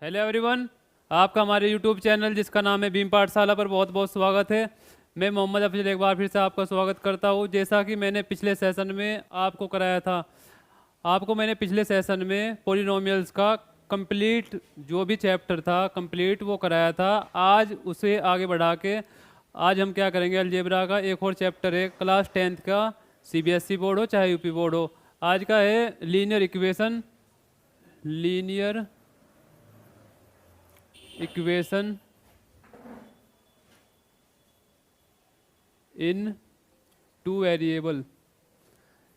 Hello everyone, आपका हमारे YouTube channel जिसका नाम है बीम पाठशाला पर बहुत बहुत स्वागत है। मैं मोहम्मद अफजल एक बार फिर से आपका स्वागत करता हूं। जैसा कि मैंने पिछले सेशन में आपको कराया था, आपको मैंने पिछले सेशन में पॉलिनोमियल्स का कंप्लीट जो भी चैप्टर था कंप्लीट वो कराया था। आज उसे आगे बढ़ा के आज हम क्या करेंगे, अलजेब्रा का एक और चैप्टर है क्लास 10th का, सीबीएसई बोर्ड हो चाहे यूपी बोर्ड हो। आज का है linear equation in two variable.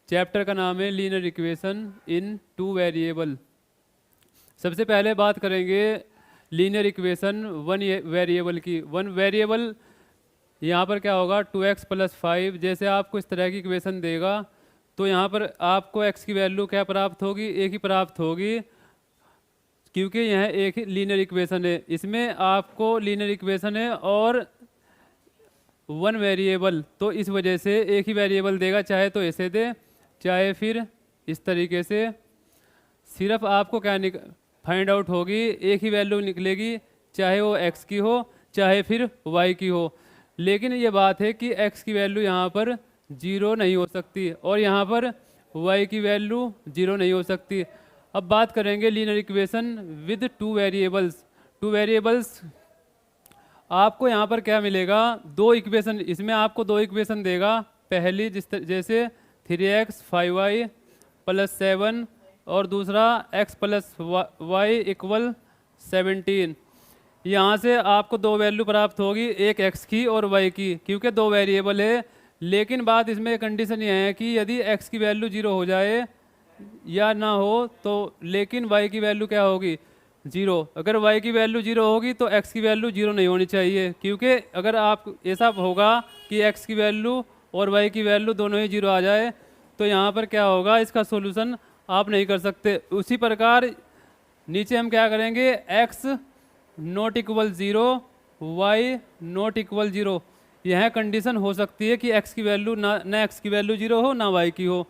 Chapter का नाम है linear equation in two variable. सबसे पहले बात करेंगे लीनियर इक्वेशन वन वेरिएबल की। वन वेरिएबल यहाँ पर क्या होगा, 2x + 5। जैसे आपको इस तरह की इक्वेशन देगा तो यहाँ पर आपको x की वैल्यू क्या प्राप्त होगी, एक ही प्राप्त होगी, क्योंकि यह एक ही लीनियर इक्वेशन है। इसमें आपको लीनियर इक्वेशन है और वन वेरिएबल, तो इस वजह से एक ही वेरिएबल देगा, चाहे तो ऐसे दे चाहे फिर इस तरीके से। सिर्फ आपको क्या फाइंड आउट होगी, एक ही वैल्यू निकलेगी, चाहे वो x की हो चाहे फिर y की हो। लेकिन ये बात है कि x की वैल्यू यहाँ पर 0 नहीं हो सकती और यहाँ पर y की वैल्यू 0 नहीं हो सकती। अब बात करेंगे linear equation with two variables. Two variables आपको यहाँ पर क्या मिलेगा, दो इक्वेशन, इसमें आपको दो इक्वेशन देगा। पहली जैसे 3x 5y + 7 और दूसरा x + y = 17। यहाँ से आपको दो वैल्यू प्राप्त होगी, एक x की और y की, क्योंकि दो वेरिएबल है। लेकिन बात इसमें कंडीशन ये है कि यदि x की वैल्यू 0 हो जाए या ना हो तो, लेकिन y की वैल्यू क्या होगी, 0। अगर y की वैल्यू 0 होगी तो x की वैल्यू 0 नहीं होनी चाहिए, क्योंकि अगर आप ऐसा होगा कि x की वैल्यू और y की वैल्यू दोनों ही 0 आ जाए तो यहाँ पर क्या होगा, इसका सॉल्यूशन आप नहीं कर सकते। उसी प्रकार नीचे हम क्या करेंगे, x ≠ 0 y ≠ 0। यह कंडीशन हो सकती है कि x की वैल्यू ना x की वैल्यू 0 हो ना y की हो।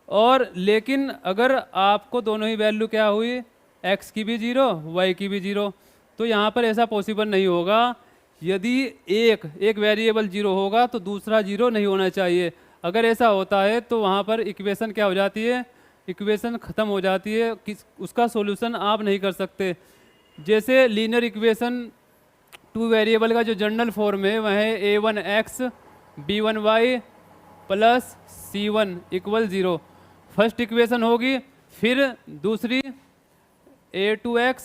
और लेकिन अगर आपको दोनों ही वैल्यू क्या हुई, x की भी 0 y की भी 0, तो यहाँ पर ऐसा पॉसिबल नहीं होगा। यदि एक वेरिएबल 0 होगा तो दूसरा 0 नहीं होना चाहिए। अगर ऐसा होता है तो वहाँ पर इक्वेशन क्या हो जाती है, इक्वेशन ख़त्म हो जाती है, उसका सॉल्यूशन आप नहीं कर सकते। जैसे लीनियर इक्वेशन टू वेरिएबल का जो जनरल फॉर्म है वह है a1x b1y + c1 = 0। First equation होगी, फिर दूसरी a2x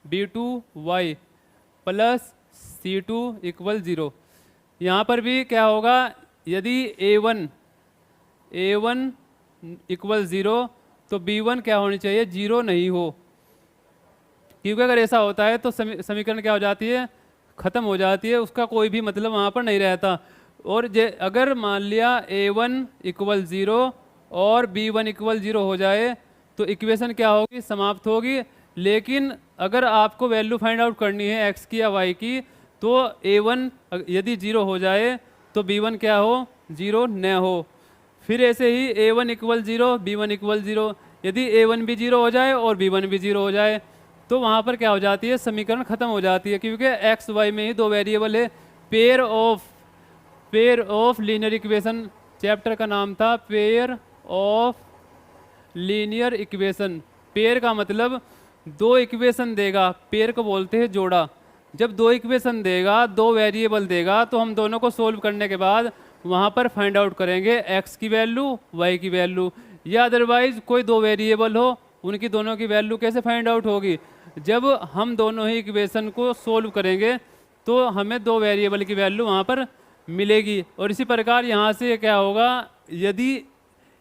b2y + c2 = 0। यहाँ पर भी क्या होगा, यदि a1 = 0 तो b1 क्या होनी चाहिए, 0 नहीं हो, क्योंकि अगर ऐसा होता है तो समीकरण क्या हो जाती है, ख़त्म हो जाती है, उसका कोई भी मतलब वहाँ पर नहीं रहता। और अगर मान लिया a1 = 0 और b1 = 0 हो जाए तो इक्वेशन क्या होगी, समाप्त होगी। लेकिन अगर आपको वैल्यू फाइंड आउट करनी है x की या y की, तो a1 यदि 0 हो जाए तो b1 क्या हो, 0 न हो। फिर ऐसे ही a1 = 0 b1 = 0, यदि a1 भी 0 हो जाए और b1 भी 0 हो जाए तो वहाँ पर क्या हो जाती है, समीकरण ख़त्म हो जाती है, क्योंकि x y में ही दो वेरिएबल है। Pair of linear equation, chapter का नाम था pair of linear equation. Pair का मतलब दो इक्वेशन देगा, पेयर को बोलते हैं जोड़ा। जब दो इक्वेशन देगा, दो वेरिएबल देगा, तो हम दोनों को सोल्व करने के बाद वहाँ पर फाइंड आउट करेंगे x की वैल्यू y की वैल्यू, या अदरवाइज कोई दो वेरिएबल हो उनकी दोनों की वैल्यू कैसे फाइंड आउट होगी, जब हम दोनों ही इक्वेशन को सोल्व करेंगे तो हमें दो वेरिएबल की वैल्यू वहाँ पर मिलेगी। और इसी प्रकार यहाँ से क्या होगा, यदि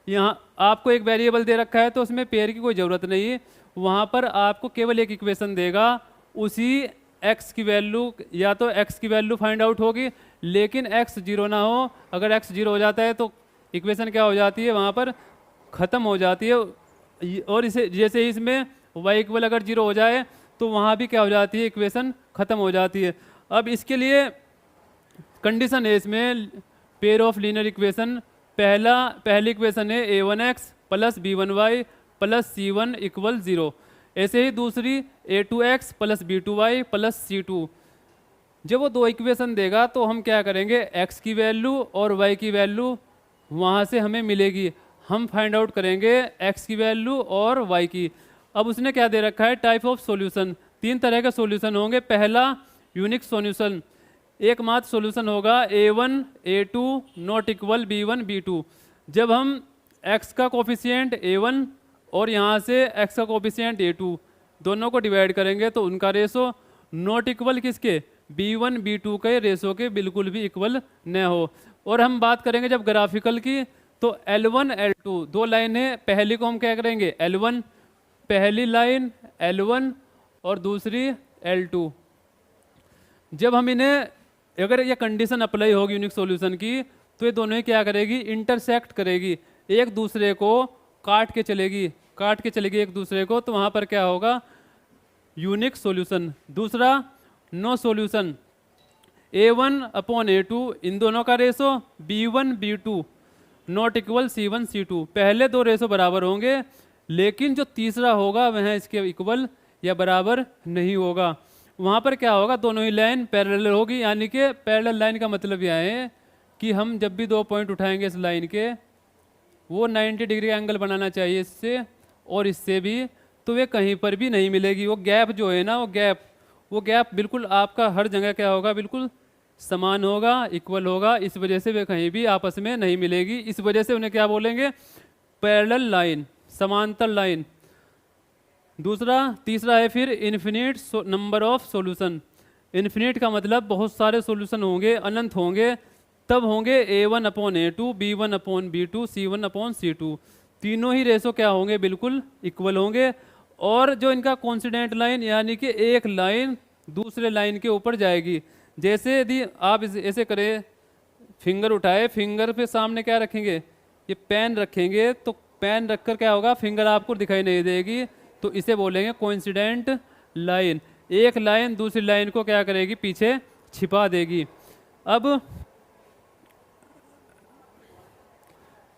यहाँ आपको एक वेरिएबल दे रखा है तो उसमें पेयर की कोई ज़रूरत नहीं है, वहाँ पर आपको केवल एक इक्वेशन देगा, उसी x की वैल्यू, या तो x की वैल्यू फाइंड आउट होगी, लेकिन x 0 ना हो। अगर x 0 हो जाता है तो इक्वेशन क्या हो जाती है, वहाँ पर ख़त्म हो जाती है। और इसे जैसे ही इसमें y = अगर 0 हो जाए तो वहाँ भी क्या हो जाती है, इक्वेशन ख़त्म हो जाती है। अब इसके लिए कंडीशन है इसमें पेयर ऑफ लीनियर इक्वेशन। पहली इक्वेशन है a1x + b1y + c1 = 0। ऐसे ही दूसरी a2x plus b2y plus c2। जब वो दो इक्वेशन देगा तो हम क्या करेंगे, x की वैल्यू और y की वैल्यू वहाँ से हमें मिलेगी, हम फाइंड आउट करेंगे x की वैल्यू और y की। अब उसने क्या दे रखा है, टाइप ऑफ सॉल्यूशन, 3 तरह के सॉल्यूशन होंगे। पहला यूनिक सॉल्यूशन, एकमात्र सॉल्यूशन होगा a1 a2 not equal b1 b2। जब हम x का कोफिशिएंट a1 और यहाँ से x का कोफिशिएंट a2 दोनों को डिवाइड करेंगे तो उनका रेशो नॉट इक्वल किसके, b1 b2 के रेशो के बिल्कुल भी इक्वल न हो। और हम बात करेंगे जब ग्राफिकल की, तो L1 L2 दो लाइन है, पहली को हम क्या करेंगे L1, पहली लाइन L1 और दूसरी L2। जब हम इन्हें, अगर ये कंडीशन अप्लाई होगी यूनिक सॉल्यूशन की, तो ये दोनों ही क्या करेगी, इंटरसेक्ट करेगी, एक दूसरे को काट के चलेगी एक दूसरे को, तो वहाँ पर क्या होगा, यूनिक सॉल्यूशन। दूसरा no solution, a1 upon a2 इन दोनों का ratio b1 b2 not equal c1 c2। पहले दो रेशो बराबर होंगे, लेकिन जो तीसरा होगा वह इसके इक्वल या बराबर नहीं होगा। वहाँ पर क्या होगा, दोनों ही लाइन पैरेलल होगी, यानी कि पैरेलल लाइन का मतलब यह है कि हम जब भी 2 पॉइंट उठाएंगे इस लाइन के, वो 90 डिग्री एंगल बनाना चाहिए इससे और इससे भी, तो वे कहीं पर भी नहीं मिलेगी। वो गैप जो है ना, वो गैप बिल्कुल आपका हर जगह क्या होगा, बिल्कुल समान होगा, इक्वल होगा। इस वजह से वे कहीं भी आपस में नहीं मिलेगी। इस वजह से उन्हें क्या बोलेंगे, पैरेलल लाइन, समांतर लाइन। तीसरा है फिर infinite number of solution. Infinite का मतलब बहुत सारे सॉल्यूशन होंगे, अनंत होंगे, तब होंगे a1 upon a2 b1 upon b2 c1 upon c2। तीनों ही रेशो क्या होंगे, बिल्कुल इक्वल होंगे। और जो इनका कॉन्सिडेंट लाइन, यानी कि एक लाइन दूसरे लाइन के ऊपर जाएगी। जैसे यदि आप ऐसे करें, फिंगर उठाए, फिंगर पे सामने क्या रखेंगे, ये पेन रखेंगे, तो पेन रखकर क्या होगा, फिंगर आपको दिखाई नहीं देगी, तो इसे बोलेंगे कोइंसिडेंट लाइन। एक लाइन दूसरी लाइन को क्या करेगी, पीछे छिपा देगी। अब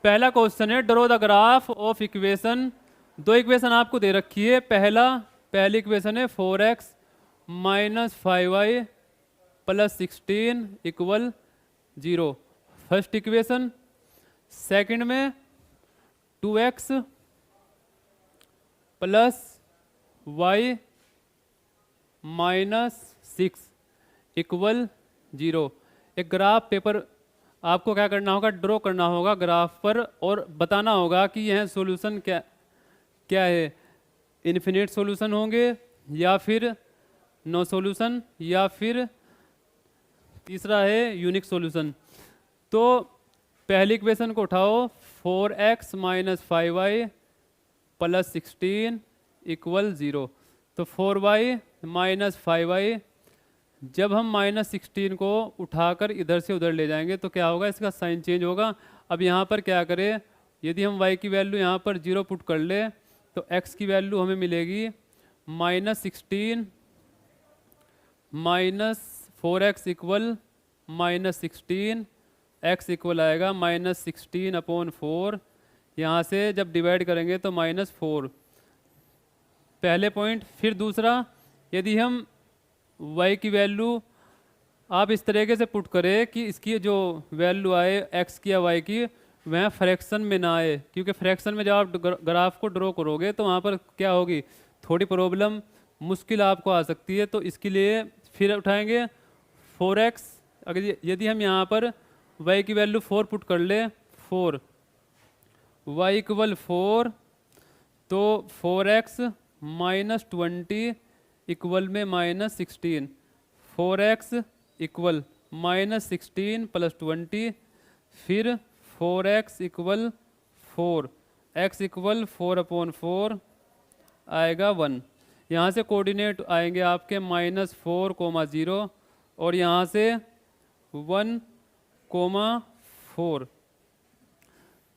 पहला क्वेश्चन है, draw the graph of equation. दो इक्वेशन आपको दे रखी है। पहली इक्वेशन है 4x minus 5y plus 16 equal 0, first equation. Second में 2x plus y minus 6 equal 0। एक ग्राफ पेपर आपको क्या करना होगा, ड्रॉ करना होगा ग्राफ पर, और बताना होगा कि यह सॉल्यूशन क्या है, इन्फिनिट सॉल्यूशन होंगे या फिर नो सॉल्यूशन, या फिर तीसरा है यूनिक सॉल्यूशन। तो पहली इक्वेशन को उठाओ, 4x minus 5y plus 16 equal 0। तो 4y माइनस 5y, जब हम माइनस 16 को उठाकर इधर से उधर ले जाएंगे तो क्या होगा, इसका साइन चेंज होगा। अब यहाँ पर क्या करें, यदि हम y की वैल्यू यहाँ पर 0 पुट कर ले, तो x की वैल्यू हमें मिलेगी minus 16 minus 4x equal minus 16, x equal आएगा माइनस 16 अपॉन 4। यहाँ से जब डिवाइड करेंगे तो माइनस 4, पहले पॉइंट। फिर दूसरा, यदि हम y की वैल्यू आप इस तरीके से पुट करें कि इसकी जो वैल्यू आए x की या y की, वह फ्रैक्शन में ना आए, क्योंकि फ्रैक्शन में जब आप ग्राफ को ड्रॉ करोगे तो वहाँ पर क्या होगी, थोड़ी प्रॉब्लम मुश्किल आपको आ सकती है। तो इसके लिए फिर उठाएंगे 4x। अगर यदि हम यहाँ पर y की वैल्यू 4 पुट कर ले, 4 y इक्वल 4, तो 4x माइनस 20 इक्वल में minus 16, 4x equal minus 16 plus 20, फिर 4x equal 4, x equal 4 upon 4 आएगा 1। यहाँ से कोऑर्डिनेट आएंगे आपके माइनस 4 कोमा 0 और यहाँ से 1 कोमा 4।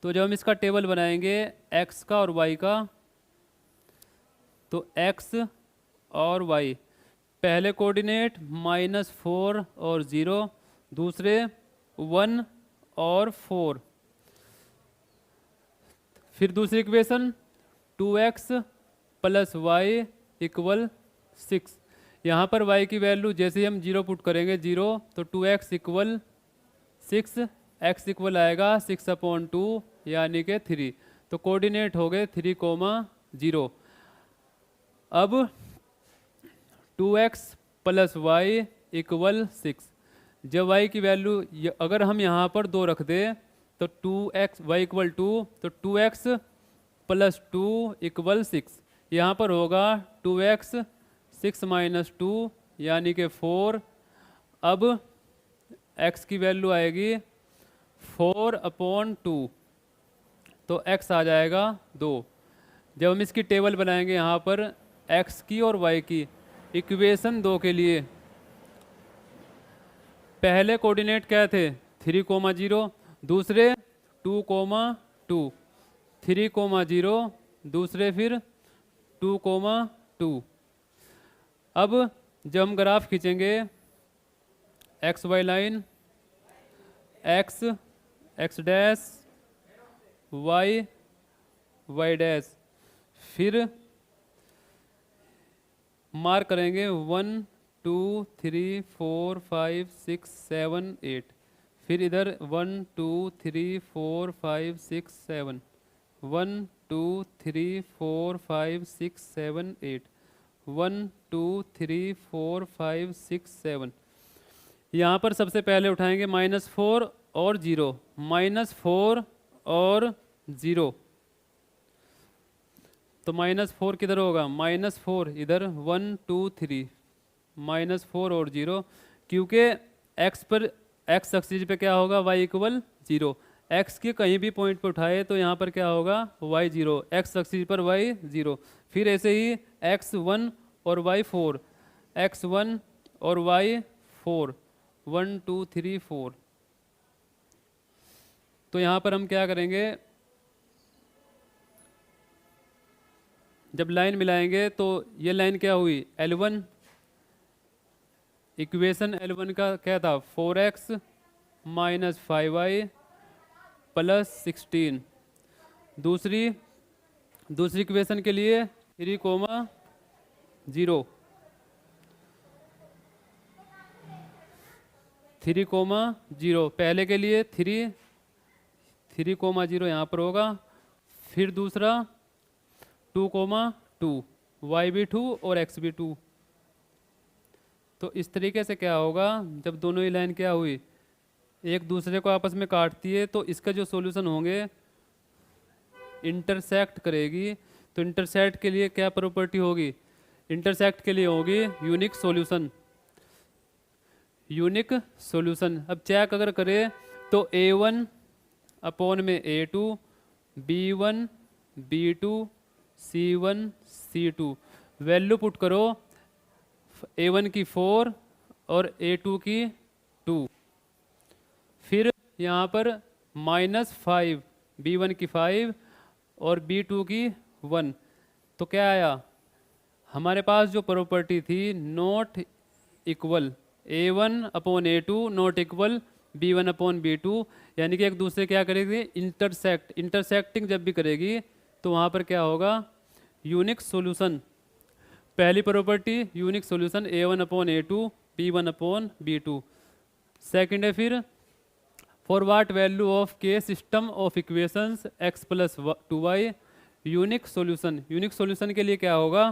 तो जब हम इसका टेबल बनाएंगे x का और y का, तो x और y पहले कोऑर्डिनेट माइनस 4 और 0, दूसरे 1 और 4। फिर दूसरी equation 2x plus Y equal 6। यहाँ पर y की वैल्यू जैसे ही हम 0 पुट करेंगे 0, तो 2x इक्वल 6, x इक्वल आएगा 6/2 यानी कि 3। तो कोऑर्डिनेट हो गए 3, 0। अब 2x प्लस वाई इक्वल 6। जब y की वैल्यू अगर हम यहाँ पर 2 रख दें तो 2x y इक्वल 2, तो 2x प्लस 2 इक्वल 6। यहाँ पर होगा 2x 6 माइनस 2 यानी कि 4। अब x की वैल्यू आएगी 4/2, तो x आ जाएगा 2। जब हम इसकी टेबल बनाएंगे यहाँ पर x की और y की इक्वेशन 2 के लिए, पहले कोऑर्डिनेट क्या थे 3, 0, दूसरे 2, 2, 3, 0, दूसरे फिर 2, 2। अब जब हम ग्राफ खींचेंगे X Y line, X X dash, Y Y dash, फिर मार्क करेंगे 1, 2, 3, 4, 5, 6, 7, 8। फिर इधर 1, 2, 3, 4, 5, 6, 7, 1, 2, 3, 4, 5, 6, 7, 8, 1, 2, 3, 4, 5, 6, 7। यहाँ पर सबसे पहले उठाएंगे -4 और 0, -4 और 0। तो -4 किधर होगा, -4 इधर 1, 2, 3, -4 और 0, क्योंकि x पर x एक्सिस पे क्या होगा y इक्वल 0। x के कहीं भी पॉइंट पर उठाए तो यहाँ पर क्या होगा y 0, x एक्सिस पर y 0। फिर ऐसे ही x1 और y 4, x1 और y 4, 1, 2, 3, 4। तो यहाँ पर हम क्या करेंगे, जब लाइन मिलाएंगे तो ये लाइन क्या हुई L1, इक्वेशन L1 का क्या था 4x माइनस 5y प्लस 16। दूसरी इक्वेशन के लिए 3, 0, 3, 0। पहले के लिए 3, 0 यहाँ पर होगा। फिर दूसरा 2, 2, y भी 2 और x भी 2। तो इस तरीके से क्या होगा, जब दोनों ही लाइन क्या हुई एक दूसरे को आपस में काटती है तो इसका जो सॉल्यूशन होंगे इंटरसेक्ट करेगी। तो इंटरसेक्ट के लिए क्या प्रॉपर्टी होगी, इंटरसेक्ट के लिए होगी यूनिक सॉल्यूशन। अब चेक अगर करें तो A1 अपॉन में A2, B1, B2, C1, C2। Value put करो, A1 की 4 और A2 की 2। फिर यहाँ पर -5, B1 की 5 और B2 की 1। तो क्या आया, हमारे पास जो प्रॉपर्टी थी not equal A1 upon A2 not equal B1 upon B2, यानी कि एक दूसरे क्या करेगी इंटरसेक्टिंग जब भी करेगी तो वहाँ पर क्या होगा यूनिक सॉल्यूशन। पहली property unique solution A1 upon A2, B1 upon B2। Second है फिर फॉर वाट वैल्यू ऑफ के system of equations x plus 2y unique solution के लिए क्या होगा,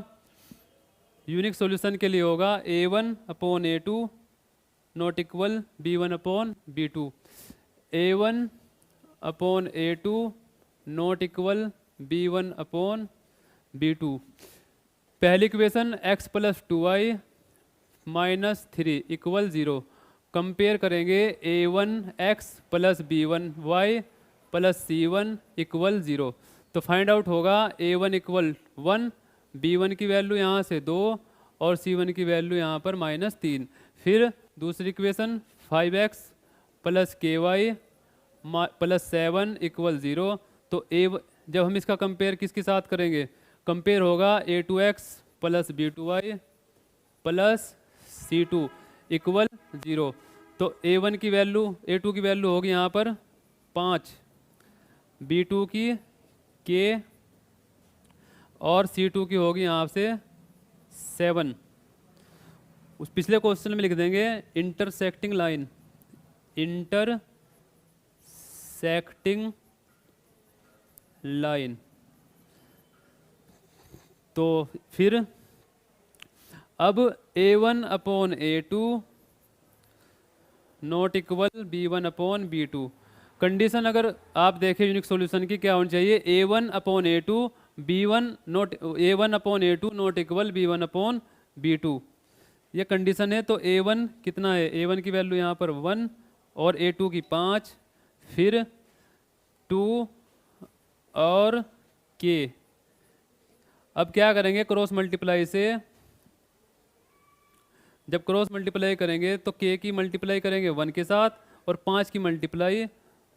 यूनिक सॉल्यूशन के लिए होगा A1 upon A2 not equal B1 upon B2, A1 upon A2 not equal B1 upon B2। पहली equation x plus 2y minus 3 equal 0। Compare करेंगे A1x plus B1y plus C1 equal 0। तो find out होगा A1 equal 1, B1 की value यहाँ से 2 और C1 की value यहाँ पर -3। फिर दूसरी equation 5x plus KY plus 7 equal 0। तो जब हम इसका कंपेयर किसके साथ करेंगे, कंपेयर होगा A2x plus B2y plus C2 equal 0। तो A1 की वैल्यू A2 की वैल्यू होगी यहाँ पर 5, B2 की K और C2 की होगी यहाँ से 7। उस पिछले क्वेश्चन में लिख देंगे इंटरसेक्टिंग लाइन, इंटरसेक्टिंग लाइन। तो फिर अब A1/A2 not equal B1/B2। Condition अगर आप देखें यूनिक सॉल्यूशन की क्या होनी चाहिए, A1/A2 A1/A2 not equal B1/B2। ये कंडीशन है। तो A1 कितना है, A1 की वैल्यू यहाँ पर 1 और A2 की 5, फिर 2 और K। अब क्या करेंगे, क्रॉस मल्टीप्लाई से, जब क्रॉस मल्टीप्लाई करेंगे तो K की मल्टीप्लाई करेंगे 1 के साथ और 5 की मल्टीप्लाई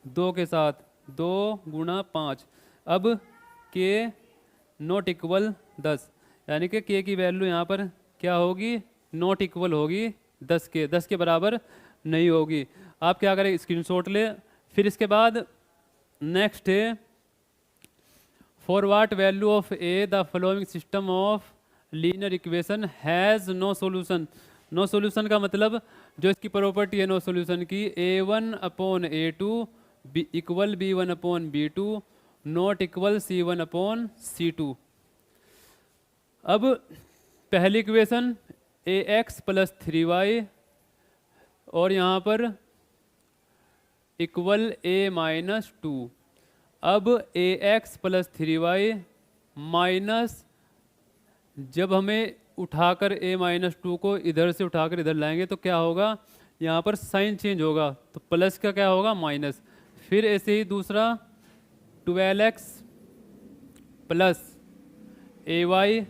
2 के साथ, 2 गुणा 5। अब K नॉट इक्वल 10, यानी कि K की वैल्यू यहाँ पर क्या होगी, नॉट इक्वल होगी 10 के, 10 के बराबर नहीं होगी। आप क्या करें, स्क्रीनशॉट ले। फिर इसके बाद नेक्स्ट है, for what value of a the following system of linear equation has no solution. No solution का मतलब जो इसकी प्रॉपर्टी है नो सॉल्यूशन की, A1/A2 equal B1/B2 not equal C1/C2। अब पहली इक्वेशन AX + 3y और यहाँ पर इक्वल A-2। अब AX + 3y माइनस, जब हमें उठाकर A-2 को इधर से उठाकर इधर लाएंगे तो क्या होगा, यहाँ पर साइन चेंज होगा, तो प्लस का क्या होगा, माइनस। फिर ऐसे ही दूसरा 12x + AY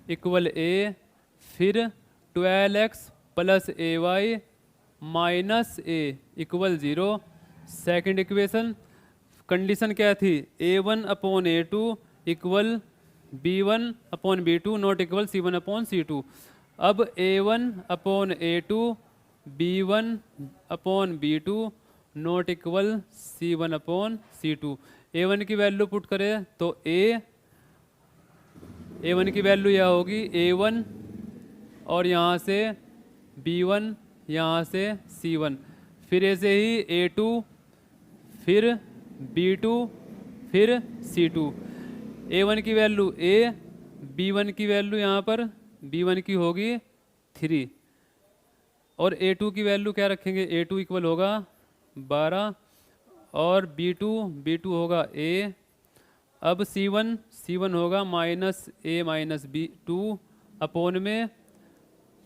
इक्वल A, फिर 12x + AY minus A equal 0। Second equation condition क्या थी, A1/A2 equal B1/B2 not equal C1/C2। अब A1/A2 B1/B2 not equal C1/C2। A1 की वैल्यू पुट करें तो A1 की वैल्यू यह होगी A1 और यहाँ से B1, यहाँ से C1, फिर ऐसे ही A2, फिर B2, फिर C2। A1 की वैल्यू A, B1 की वैल्यू यहाँ पर B1 की होगी 3 और A2 की वैल्यू क्या रखेंगे, A2 इक्वल होगा 12 और B2 होगा A। अब C1 होगा -A-B2 अपॉन में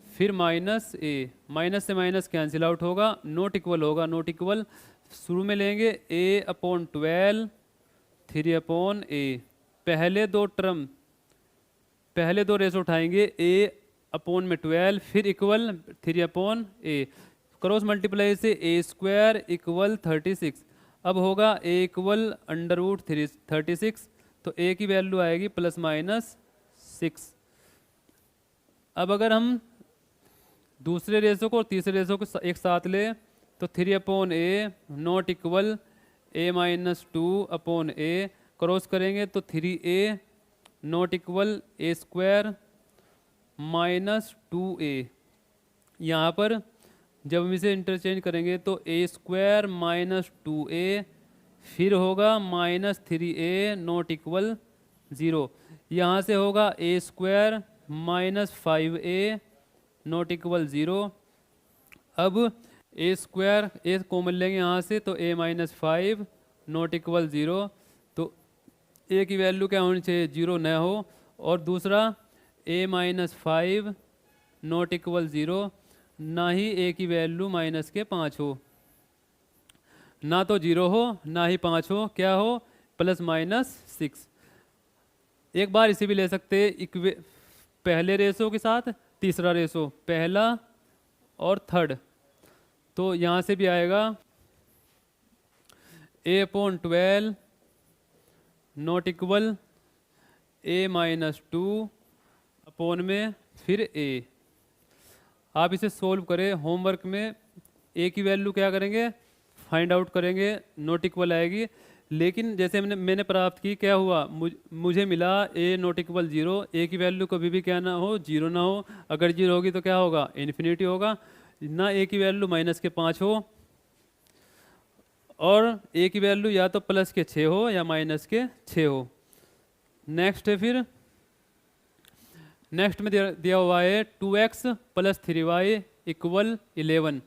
फिर -A, माइनस से माइनस कैंसिल आउट होगा, नॉट इक्वल होगा, नॉट इक्वल शुरू में लेंगे A/12 3/A। पहले दो रेशो उठाएंगे A/12 फिर इक्वल 3/A। क्रॉस मल्टीप्लाई से A² इक्वल 36। अब होगा A इक्वल √36, तो A की वैल्यू आएगी ±6। अब अगर हम दूसरे रेशो को और तीसरे रेशो को एक साथ ले तो 3/A not equal A-2/A, cross करेंगे तो 3A not equal A² -2A। यहाँ पर जब हम इसे इंटरचेंज करेंगे तो A² -2A फिर होगा -3A नॉट इक्वल 0। यहाँ से होगा A² -5A नॉट इक्वल 0। अब A² कॉमन लेंगे यहाँ से तो A-5 नॉट इक्वल 0, तो A की वैल्यू क्या होनी चाहिए, 0 न हो। और दूसरा A-5 नॉट इक्वल 0, ना ही A की वैल्यू -5 हो, ना तो 0 हो ना ही 5 हो, क्या हो, ±6। एक बार इसे भी ले सकते हैं पहले रेशो के साथ तीसरा रेशो, पहला और थर्ड। तो यहाँ से भी आएगा A/12 not equal A-2 upon में फिर A। आप इसे सोल्व करें होमवर्क में। A की वैल्यू क्या करेंगे, फाइंड आउट करेंगे, नॉट इक्वल आएगी लेकिन जैसे मैंने प्राप्त की, क्या हुआ, मुझे मिला ए नॉट इक्वल 0, ए की वैल्यू कभी भी क्या ना हो, 0 ना हो। अगर 0 होगी तो क्या होगा, इन्फिनिटी होगा। ना ए की वैल्यू -5 हो, और ए की वैल्यू या तो +6 हो या -6 हो। नेक्स्ट है, फिर नेक्स्ट में दिया हुआ है 2x + 3y = 11।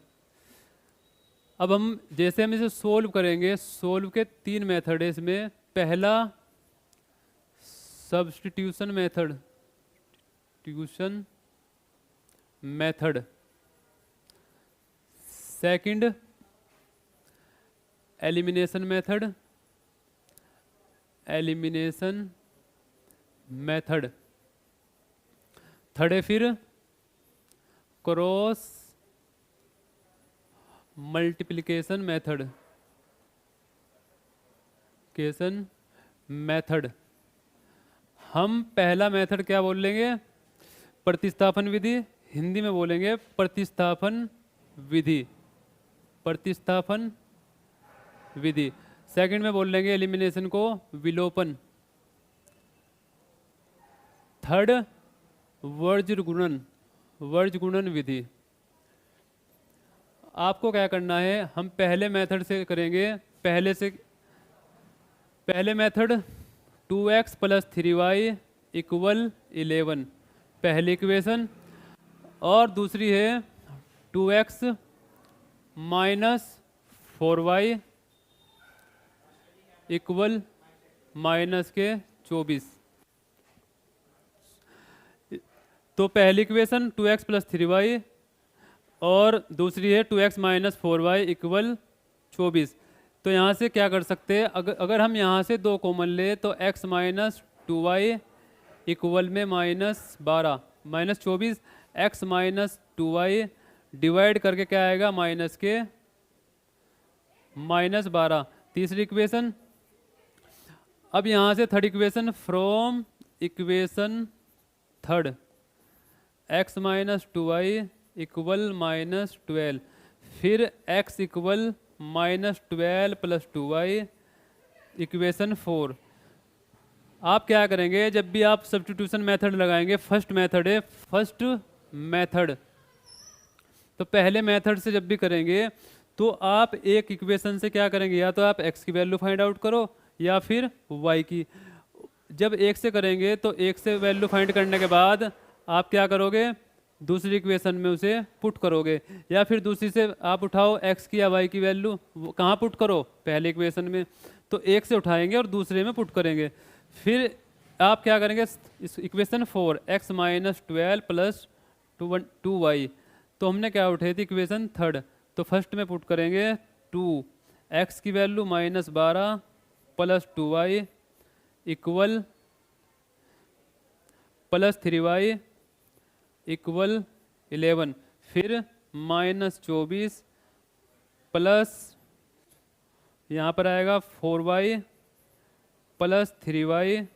अब जैसे हम इसे सोल्व करेंगे, सोल्व के 3 मेथड है इसमें। पहला substitution method, second elimination method, third है फिर क्रॉस मल्टीप्लिकेशन मेथड। हम पहला मेथड क्या बोल लेंगे, प्रतिस्थापन विधि, हिंदी में बोलेंगे प्रतिस्थापन विधि। सेकंड में बोल लेंगे एलिमिनेशन को विलोपन। थर्ड वर्ज गुणन विधि। आपको क्या करना है, हम पहले मेथड से करेंगे। पहले मेथड 2x + 3y = 11, पहली इक्वेशन। और दूसरी है 2x - 4y = -24। तो पहली इक्वेशन 2x + 3y और दूसरी है 2x - 4y = 24। तो यहाँ से क्या कर सकते हैं, अगर हम यहाँ से 2 कॉमन ले तो x - 2y इक्वल में -12 -24, x - 2y डिवाइड करके क्या आएगा, -12। तीसरी इक्वेशन। अब यहाँ से third equation, from equation third x - 2y = -12, फिर x = -12 + 2y इक्वेशन 4। आप क्या करेंगे, जब भी आप सब्स्टिट्यूशन मेथड लगाएंगे, फर्स्ट मेथड, तो पहले मेथड से जब भी करेंगे तो आप एक इक्वेशन से क्या करेंगे, या तो आप x की वैल्यू फाइंड आउट करो या फिर y की। जब एक से करेंगे तो एक से वैल्यू फाइंड करने के बाद आप क्या करोगे, दूसरी इक्वेशन में उसे पुट करोगे, या फिर दूसरी से आप उठाओ x की या y की वैल्यू, कहाँ पुट करो, पहले इक्वेशन में। तो एक से उठाएंगे और दूसरे में पुट करेंगे। फिर आप क्या करेंगे, इस इक्वेशन 4 x - 12 + 2y, तो हमने क्या उठाई थी, इक्वेशन थर्ड। तो फर्स्ट में पुट करेंगे 2, x की वैल्यू -12 + 2y = +3y = 11, फिर -24 प्लस यहाँ पर आएगा 4y + 3y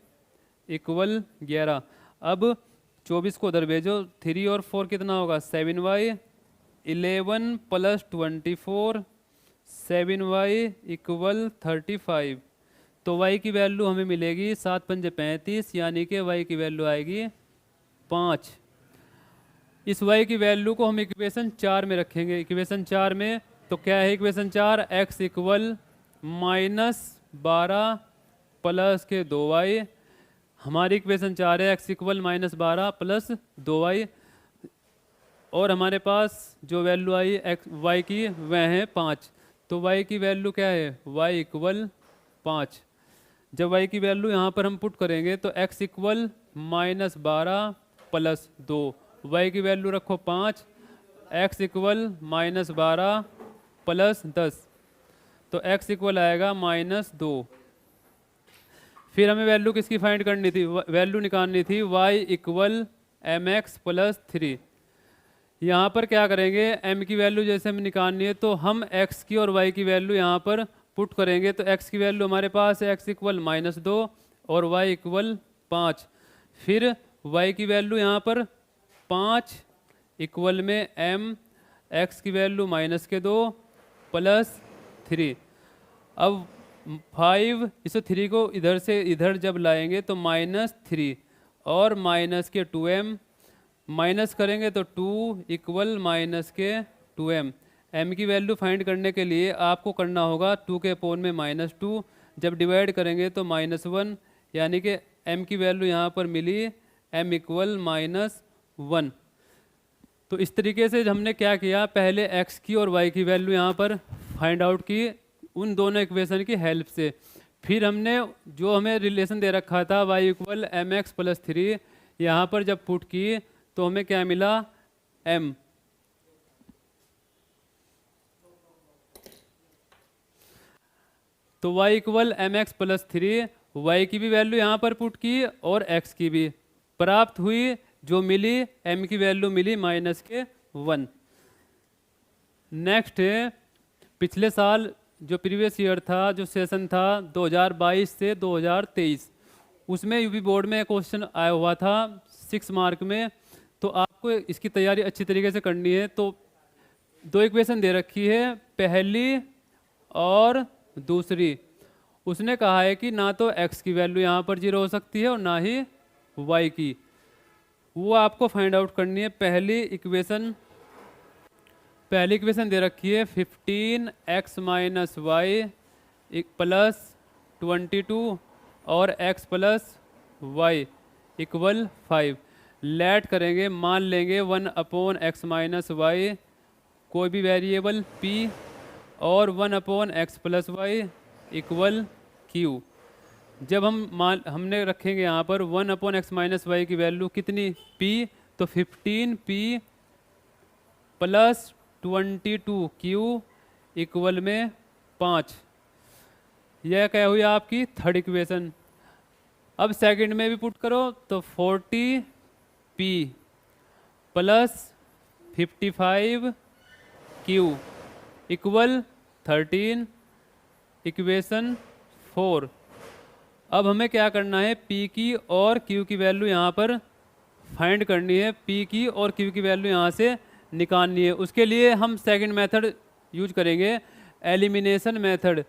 = 11। अब 24 को उधर भेजो, 3 और 4 कितना होगा, 7y, 11 + 24 7y = 35। तो y की वैल्यू हमें मिलेगी 7 × 5 = 35, यानी कि y की वैल्यू आएगी 5। इस y की वैल्यू को हम इक्वेशन 4 में रखेंगे। इक्वेशन 4 में तो क्या है, इक्वेशन 4 x = -12 प्लस के 2y। हमारी इक्वेशन 4 है x = -12 + 2y, और हमारे पास जो वैल्यू आई y की वह है 5। तो y की वैल्यू क्या है, y = 5। जब y की वैल्यू यहाँ पर हम पुट करेंगे तो x = -12 + 2, y की वैल्यू रखो 5, x = -12 + 10, तो x = आएगा -2। फिर हमें वैल्यू किसकी फाइंड करनी थी, वैल्यू निकालनी थी y = mx + 3। यहाँ पर क्या करेंगे, m की वैल्यू जैसे हमें निकालनी है तो हम x की और y की वैल्यू यहाँ पर पुट करेंगे। तो x की वैल्यू हमारे पास है, x = -2 और y = 5। फिर y की वैल्यू यहाँ पर 5 इक्वल में m, x की वैल्यू -2 + 3। अब 5 इस 3 को इधर से इधर जब लाएंगे तो -3 और माइनस के 2m माइनस करेंगे तो 2 इक्वल माइनस के 2m। m की वैल्यू फाइंड करने के लिए आपको करना होगा 2 के अपोन में -2, जब डिवाइड करेंगे तो -1, यानी कि m की वैल्यू यहाँ पर मिली m इक्वल -1। तो इस तरीके से हमने क्या किया, पहले x की और y की वैल्यू यहाँ पर फाइंड आउट की उन दोनों इक्वेशन की हेल्प से। फिर हमने जो हमें रिलेशन दे रखा था y इक्वल mx प्लस 3, यहाँ पर जब पुट की तो हमें क्या मिला, m। तो y equal mx plus 3, y की भी वैल्यू यहाँ पर पुट की और x की भी प्राप्त हुई, जो मिली m की वैल्यू मिली -1। नेक्स्ट पिछले साल जो प्रीवियस ईयर था, जो सेशन था 2022 से 2023, उसमें यूपी बोर्ड में क्वेश्चन आया हुआ था 6 मार्क में। तो आपको इसकी तैयारी अच्छी तरीके से करनी है। तो 2 इक्वेशन दे रखी है, पहली और दूसरी। उसने कहा है कि ना तो x की वैल्यू यहाँ पर 0 हो सकती है और ना ही y की, वो आपको फाइंड आउट करनी है। पहली इक्वेशन दे रखी है 15x माइनस वाई प्लस 22 और x plus Y equal 5। Let करेंगे, मान लेंगे 1/x माइनस वाई कोई भी वेरिएबल p और 1/x plus Y equal q। जब हमने रखेंगे यहाँ पर 1/x माइनस वाई की वैल्यू कितनी, p, तो 15p प्लस 22q इक्वल में 5। यह क्या हुई आपकी थर्ड इक्वेशन। अब सेकंड में भी पुट करो तो 40p plus 55q equal 13, equation 4। अब हमें क्या करना है, p की और q की वैल्यू यहाँ पर फाइंड करनी है, p की और q की वैल्यू यहाँ से निकालनी है। उसके लिए हम सेकंड मेथड यूज करेंगे, एलिमिनेशन मेथड।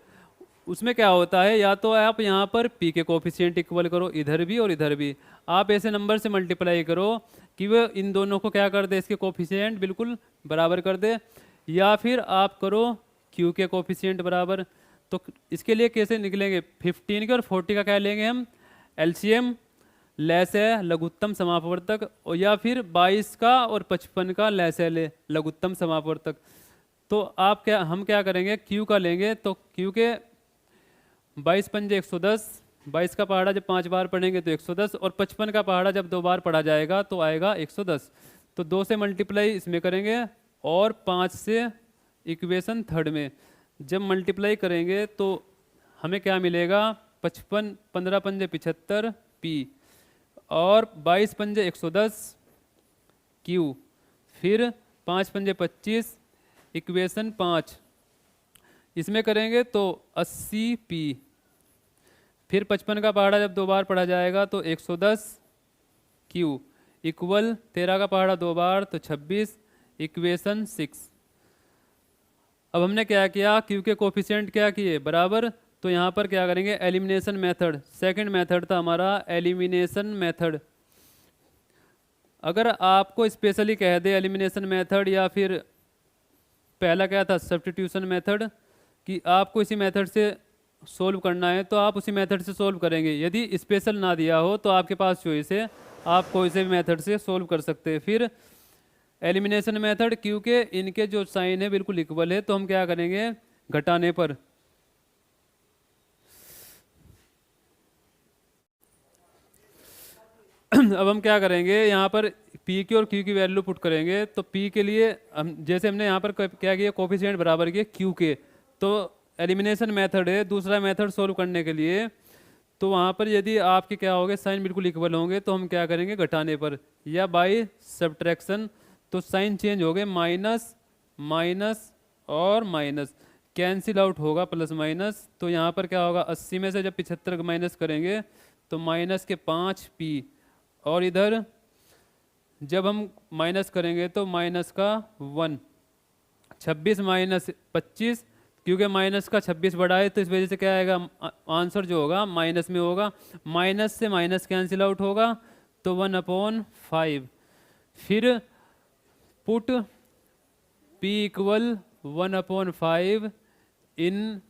उसमें क्या होता है, या तो आप यहाँ पर p के कोफिशिएंट इक्वल करो इधर भी और इधर भी, आप ऐसे नंबर से मल्टीप्लाई करो कि वो इन दोनों को क्या कर दे, इसके कोफिशिएंट बिल्कुल बराबर कर दे, या फिर आप करो q के कोफिशिएंट बराबर। तो इसके लिए कैसे निकलेंगे, 15 के और 40 का क्या लेंगे हम, एलसीएम लेस है लघुत्तम समापवर्तक, और या फिर 22 का और 55 का लेस है लघुत्तम समापवर्तक। तो हम क्या करेंगे, q का लेंगे, तो q के 22 पंजे 110, 22 का पहाड़ा जब 5 बार पढ़ेंगे तो 110, और 55 का पहाड़ा जब 2 बार पढ़ा जाएगा तो आएगा 110। तो 2 से मल्टीप्लाई इसमें करेंगे और 5 से इक्वेशन थर्ड में जब मल्टीप्लाई करेंगे तो हमें क्या मिलेगा, 55, 15 पंजे 75 p और 22 पंजे 110 q, फिर 5 पंजे 25 इक्वेशन 5 इसमें करेंगे तो 80 p, फिर 55 का पहाड़ा जब 2 बार पढ़ा जाएगा तो 110 q इक्वल 13 का पहाड़ा 2 बार तो 26, इक्वेशन 6। अब हमने क्या किया, q के कोफिशिएंट क्या किए बराबर, तो यहाँ पर क्या करेंगे, एलिमिनेशन मेथड। सेकंड मेथड था हमारा एलिमिनेशन मेथड। अगर आपको स्पेशली कह दे एलिमिनेशन मेथड, या फिर पहला क्या था सब्स्टिट्यूशन मेथड, कि आपको इसी मेथड से सोल्व करना है तो आप उसी मेथड से सोल्व करेंगे। यदि स्पेशल ना दिया हो तो आपके पास चॉइस है, आप कोई से भी मेथड से सोल्व कर सकते हैं। फिर एलिमिनेशन मेथड, क्योंकि इनके जो साइन है बिल्कुल इक्वल है तो हम क्या करेंगे, घटाने पर अब हम क्या करेंगे, यहाँ पर p की और q की वैल्यू पुट करेंगे। तो p के लिए हम जैसे हमने यहाँ पर क्या किया, कोफिशिएंट बराबर किए q के, तो एलिमिनेशन मेथड है दूसरा मेथड सोल्व करने के लिए। तो वहाँ पर यदि आपके क्या होंगे, साइन बिल्कुल इक्वल होंगे तो हम क्या करेंगे, घटाने पर या बाय सब्ट्रैक्शन। तो साइन चेंज हो गए, माइनस माइनस और माइनस कैंसिल आउट होगा, प्लस माइनस। तो यहाँ पर क्या होगा, 80 में से जब 75 का माइनस करेंगे तो माइनस के 5p, और इधर जब हम माइनस करेंगे तो माइनस का 1, 26 माइनस 25 क्योंकि माइनस का 26 बड़ा है तो इस वजह से क्या आएगा, आंसर जो होगा माइनस में होगा, माइनस से माइनस कैंसिल आउट होगा तो 1/5। फिर put p equal 1/5 in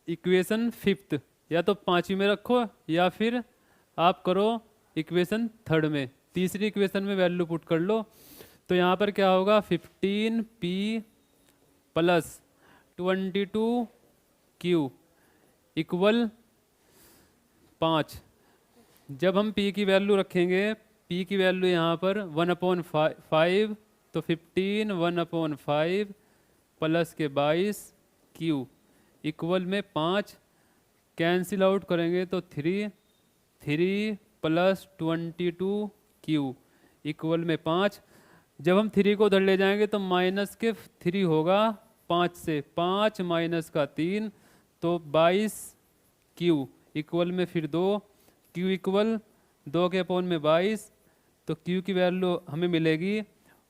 equation fifth, या तो पांचवी में रखो या फिर आप करो इक्वेशन थर्ड में, तीसरी इक्वेशन में वैल्यू पुट कर लो। तो यहाँ पर क्या होगा, 15p प्लस 22q इक्वल 5। जब हम p की वैल्यू रखेंगे, p की वैल्यू यहाँ पर 1/5, तो 15 1/5 प्लस के 22q इक्वल में 5, कैंसिल आउट करेंगे तो 3 प्लस 22q इक्वल में 5। जब हम 3 को उधर ले जाएंगे तो माइनस के 3 होगा 5 से, 5 माइनस का 3 तो 22q इक्वल में फिर 2, q इक्वल 2 के अपोन में 22, तो q की वैल्यू हमें मिलेगी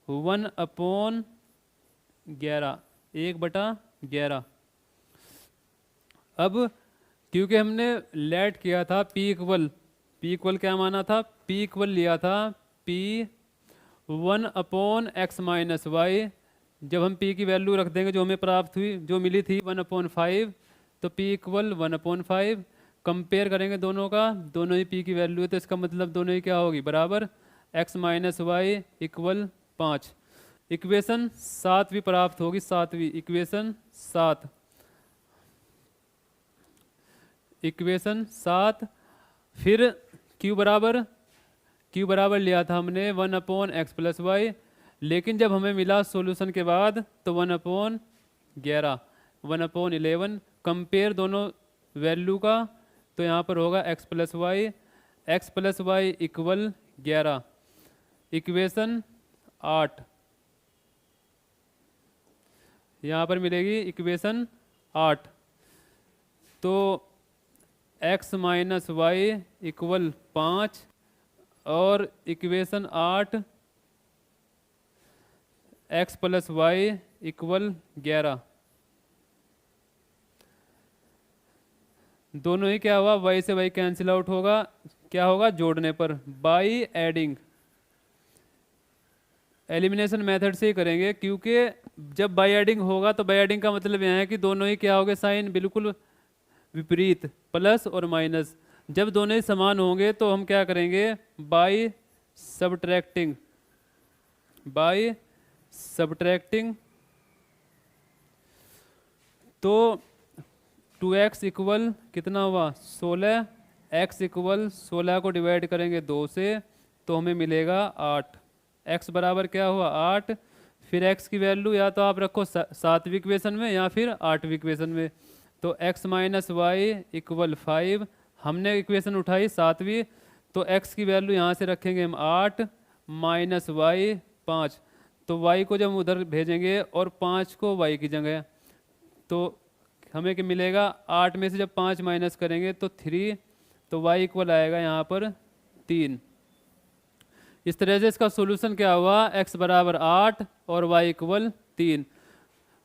1/11, 1/11। अब क्योंकि हमने लेट किया था p इक्वल क्या माना था, p इक्वल लिया था p 1/x माइनस वाई। जब हम p की वैल्यू रख देंगे जो हमें प्राप्त हुई, जो मिली थी 1/5, तो p इक्वल 1/5। कंपेयर करेंगे दोनों का, दोनों ही p की वैल्यू है तो इसका मतलब दोनों ही क्या होगी, बराबर, x minus Y equal 5। Equation 7 भी प्राप्त होगी, 7वीं इक्वेशन 7, इक्वेशन 7। फिर q बराबर लिया था हमने 1/x प्लस वाई, लेकिन जब हमें मिला सॉल्यूशन के बाद तो 1/11, 1/11। कंपेयर दोनों वैल्यू का, तो यहाँ पर होगा x plus Y equal 11, equation 8 यहाँ पर मिलेगी, इक्वेशन 8। तो x माइनस वाई इक्वल 5 और equation 8 x plus Y equal 11। दोनों ही क्या हुआ, y से y कैंसिल आउट होगा, क्या होगा, जोड़ने पर, बाई एडिंग। एलिमिनेशन मेथड से ही करेंगे, क्योंकि जब बाई एडिंग होगा तो बाई एडिंग का मतलब यह है कि दोनों ही क्या होंगे, साइन बिल्कुल विपरीत, प्लस और माइनस। जब दोनों ही समान होंगे तो हम क्या करेंगे, बाई सब्ट्रैक्टिंग। तो 2x इक्वल कितना हुआ, 16, x इक्वल 16 को डिवाइड करेंगे 2 से तो हमें मिलेगा 8, x बराबर क्या हुआ, 8। फिर x की वैल्यू या तो आप रखो 7वीं इक्वेशन में या फिर 8वीं इक्वेशन में, तो x माइनस वाई इक्वल 5। हमने इक्वेशन उठाई 7वीं, तो x की वैल्यू यहाँ से रखेंगे हम 8 माइनस वाई 5, तो y को जब हम उधर भेजेंगे और 5 को y की जगह, तो हमें क्या मिलेगा, 8 में से जब 5 माइनस करेंगे तो 3, तो y इक्वल आएगा यहाँ पर 3। इस तरह से इसका सॉल्यूशन क्या हुआ, x बराबर 8 और y इक्वल 3।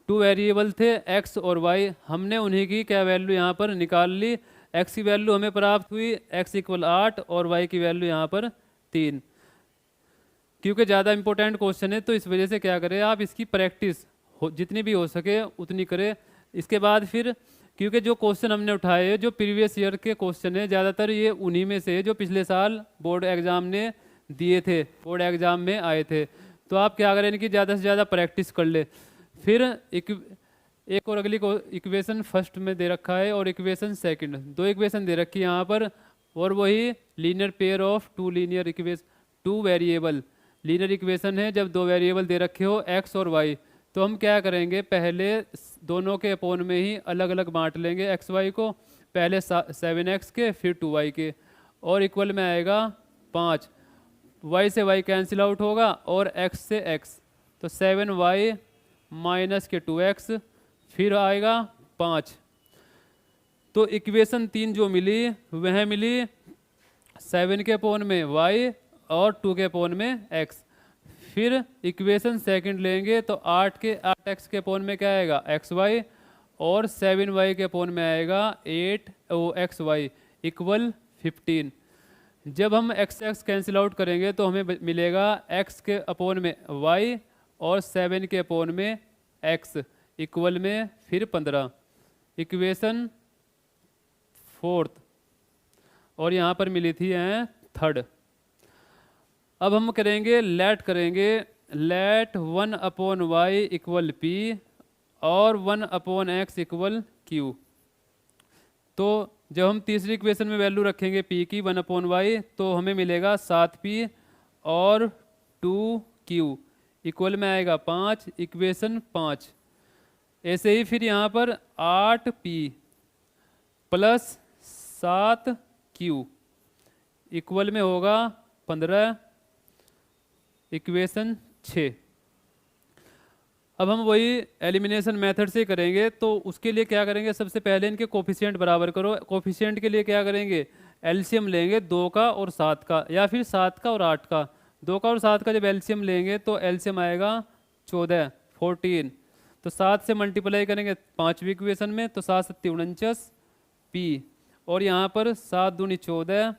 2 वेरिएबल थे x और y, हमने उन्हीं की क्या वैल्यू यहाँ पर निकाल ली। x की वैल्यू हमें प्राप्त हुई x इक्वल 8 और y की वैल्यू यहाँ पर 3। क्योंकि ज़्यादा इंपॉर्टेंट क्वेश्चन है तो इस वजह से क्या करें आप, इसकी प्रैक्टिस जितनी भी हो सके उतनी करें। इसके बाद फिर क्योंकि जो क्वेश्चन हमने उठाए जो प्रीवियस ईयर के क्वेश्चन है, ज़्यादातर ये उन्हीं में से जो पिछले साल बोर्ड एग्ज़ाम ने दिए थे, बोर्ड एग्ज़ाम में आए थे। तो आप क्या करें, इनकी ज़्यादा से ज़्यादा प्रैक्टिस कर ले। फिर एक और अगली को इक्वेशन फर्स्ट में दे रखा है और इक्वेशन सेकंड, 2 इक्वेशन दे रखी है यहाँ पर, और वही linear pair of 2 variable linear equation है। जब 2 वेरिएबल दे रखे हो x और y, तो हम क्या करेंगे, पहले दोनों के अपोन में ही अलग अलग बांट लेंगे x y को, पहले 7x के फिर 2y के, और इक्वल में आएगा 5। y से y कैंसिल आउट होगा और x से x, तो 7y माइनस के 2x, फिर आएगा 5। तो इक्वेशन 3 जो मिली वह मिली 7 के अपोन में y और 2 के अपोन में x। फिर इक्वेशन सेकंड लेंगे तो 8x के अपोन में क्या आएगा xy, और 7y के अपोन में आएगा 8xy इक्वल 15। जब हम x कैंसिल आउट करेंगे तो हमें मिलेगा x के अपोन में y और 7 के अपोन में x इक्वल में फिर 15, इक्वेशन फोर्थ, और यहाँ पर मिली थी थर्ड। अब हम करेंगे लेट 1/y इक्वल p और 1/x इक्वल q। तो जब हम तीसरी इक्वेशन में वैल्यू रखेंगे p की 1/y तो हमें मिलेगा 7p और 2q इक्वल में आएगा 5, इक्वेशन 5। ऐसे ही फिर यहाँ पर 8p प्लस 7q इक्वल में होगा 15, इक्वेशन 6। अब हम वही एलिमिनेशन मेथड से करेंगे, तो उसके लिए क्या करेंगे, सबसे पहले इनके कोफिशिएंट बराबर करो। कोफिशिएंट के लिए क्या करेंगे, एलसीएम लेंगे 2 का और 7 का, या फिर 7 का और 8 का। 2 का और 7 का जब एलसीएम लेंगे तो एलसीएम आएगा 14 तो 7 से मल्टीप्लाई करेंगे 5वीं इक्वेशन में, तो 7 7 49 p, और यहाँ पर 7 दूनी 14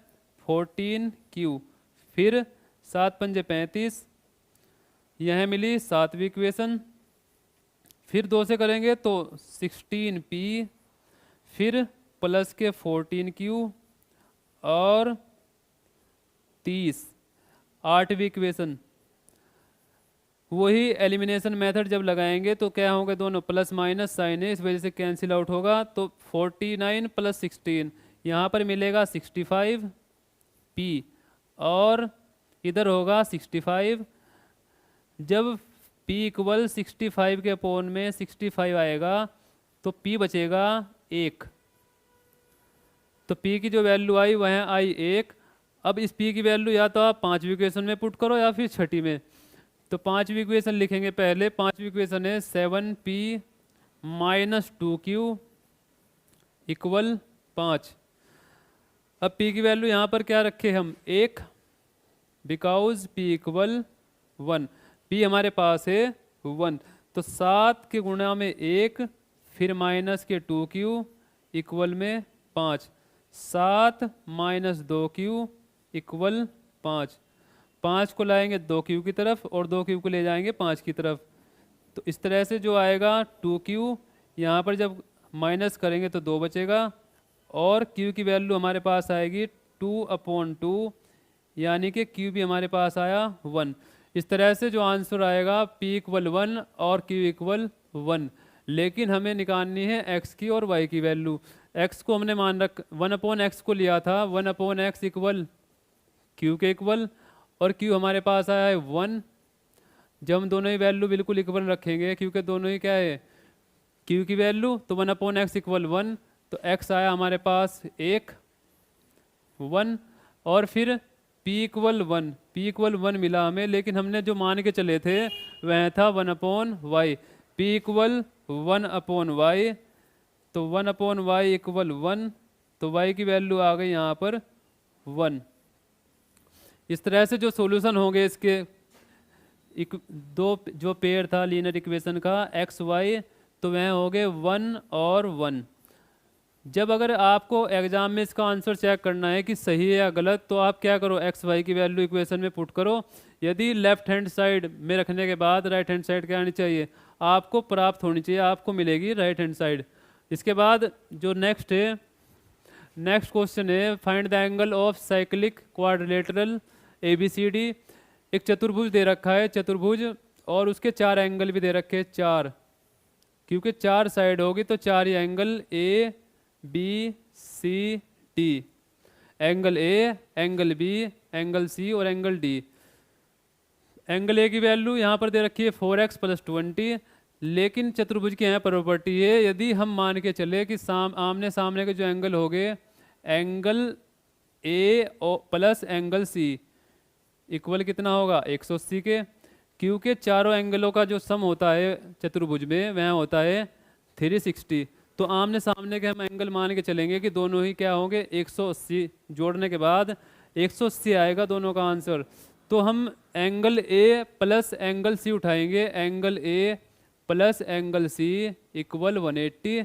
14q, फिर 7 पंजे 35, यह मिली 7वीं इक्वेशन। फिर 2 से करेंगे तो 16p, फिर प्लस के 14q और 30, 8वीं इक्वेशन। वही एलिमिनेशन मेथड जब लगाएंगे तो क्या होंगे, दोनों प्लस माइनस साइन है, इस वजह से कैंसिल आउट होगा, तो 49 प्लस 16 यहाँ पर मिलेगा 65p, और इधर होगा 65। जब p इक्वल 65 के अपोन में 65 आएगा तो p बचेगा 1, तो p की जो वैल्यू आई वह आई 1। अब इस p की वैल्यू या तो आप 5वीं इक्वेशन में पुट करो या फिर 6ठी में। तो 5वीं इक्वेशन लिखेंगे पहले। 5वीं इक्वेशन है 7p माइनस 2q इक्वल 5। अब p की वैल्यू यहाँ पर क्या रखे हम, 1, बिकॉज p इक्वल 1, p हमारे पास है 1, तो 7 के गुणा में 1, फिर माइनस के 2q इक्वल में 5, 7 माइनस 2q इक्वल 5। 5 को लाएंगे 2q की तरफ और 2q को ले जाएंगे 5 की तरफ, तो इस तरह से जो आएगा 2q, यहाँ पर जब माइनस करेंगे तो 2 बचेगा, और q की वैल्यू हमारे पास आएगी 2/2, यानी कि q भी हमारे पास आया 1। इस तरह से जो आंसर आएगा p इक्वल 1 और q इक्वल 1। लेकिन हमें निकालनी है x की और y की वैल्यू। x को हमने मान रख 1/x को लिया था, 1/x इक्वल q के इक्वल, और q हमारे पास आया है 1। जब हम दोनों ही वैल्यू बिल्कुल इक्वल रखेंगे, क्योंकि दोनों ही क्या है q की वैल्यू, तो 1/x इक्वल 1, तो x आया हमारे पास 1, और फिर p इक्वल 1, p इक्वल 1 मिला हमें, लेकिन हमने जो मान के चले थे वह था 1/y। p इक्वल 1/y, तो 1/y इक्वल 1, तो y की वैल्यू आ गई यहाँ पर 1। इस तरह से जो सॉल्यूशन होंगे इसके दो जो पेयर था लीनियर इक्वेशन का x y, तो वह हो गए 1 और 1। जब अगर आपको एग्जाम में इसका आंसर चेक करना है कि सही है या गलत, तो आप क्या करो, एक्स वाई की वैल्यू इक्वेशन में पुट करो। यदि लेफ्ट हैंड साइड में रखने के बाद राइट हैंड साइड क्या आनी चाहिए, आपको प्राप्त होनी चाहिए, आपको मिलेगी राइट हैंड साइड। इसके बाद जो नेक्स्ट क्वेश्चन है, find the angle of cyclic quadrilateral ABCD। एक चतुर्भुज दे रखा है, चतुर्भुज, और उसके 4 एंगल भी दे रखे हैं, 4, क्योंकि 4 साइड होगी तो 4 ही angle A B C D, angle A, angle B, angle C और एंगल D। एंगल A की वैल्यू यहाँ पर दे रखी है 4x + 20, लेकिन चतुर्भुज की यहाँ प्रॉपर्टी है, यदि हम मान के चले कि आमने सामने के जो एंगल हो गए, angle A plus angle C equal कितना होगा 180 के, क्योंकि चारों एंगलों का जो सम होता है चतुर्भुज में वह होता है 360। तो आमने सामने के हम एंगल मान के चलेंगे कि दोनों ही क्या होंगे 180, जोड़ने के बाद 180 आएगा दोनों का आंसर। तो हम angle A plus angle C उठाएंगे, angle A plus angle C equal 180।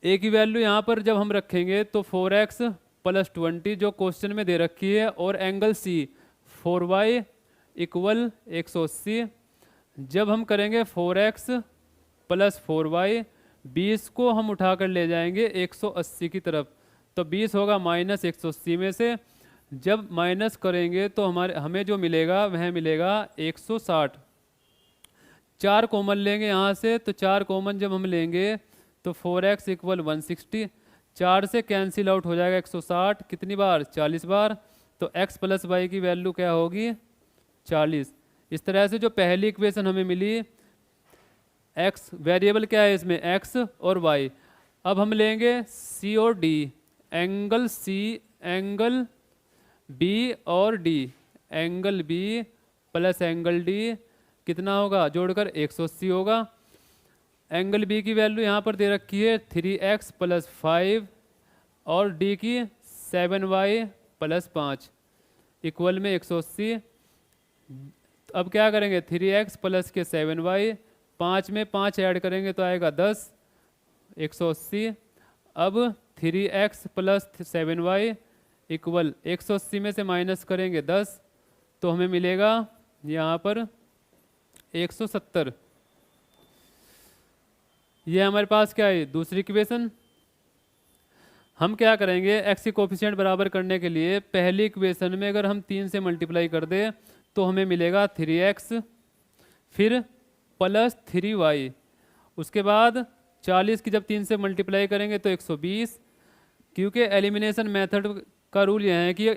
A की वैल्यू यहाँ पर जब हम रखेंगे तो 4x प्लस 20 जो क्वेश्चन में दे रखी है, और एंगल सी 4y इक्वल 180। जब हम करेंगे 4x प्लस 4y, 20 को हम उठाकर ले जाएंगे 180 की तरफ, तो 20 होगा माइनस 180 में से। जब माइनस करेंगे तो हमें जो मिलेगा वह मिलेगा 160। 4 कॉमन लेंगे यहाँ से, तो 4 कॉमन जब हम लेंगे तो 4x इक्वल 160, 4 से कैंसिल आउट हो जाएगा 160, कितनी बार 40 बार, तो x प्लस वाई की वैल्यू क्या होगी 40। इस तरह से जो पहली इक्वेशन हमें मिली, x वेरिएबल क्या है इसमें x और y। अब हम लेंगे c और d, angle c angle b और d, angle b plus angle d कितना होगा जोड़कर 180 होगा। एंगल b की वैल्यू यहाँ पर दे रखी है 3x प्लस 5 और d की 7y प्लस 5 इक्वल में 180। अब क्या करेंगे 3x प्लस के 7y, 5 में 5 ऐड करेंगे तो आएगा 10, 180। अब 3x प्लस 7y इक्वल 180 में से माइनस करेंगे 10, तो हमें मिलेगा यहाँ पर 170। ये हमारे पास क्या है दूसरी इक्वेशन। हम क्या करेंगे x के कोफिशिएंट बराबर करने के लिए पहली इक्वेशन में अगर हम 3 से मल्टीप्लाई कर दें तो हमें मिलेगा 3x फिर प्लस 3y, उसके बाद 40 की जब 3 से मल्टीप्लाई करेंगे तो 120। क्योंकि एलिमिनेशन मेथड का रूल यह है कि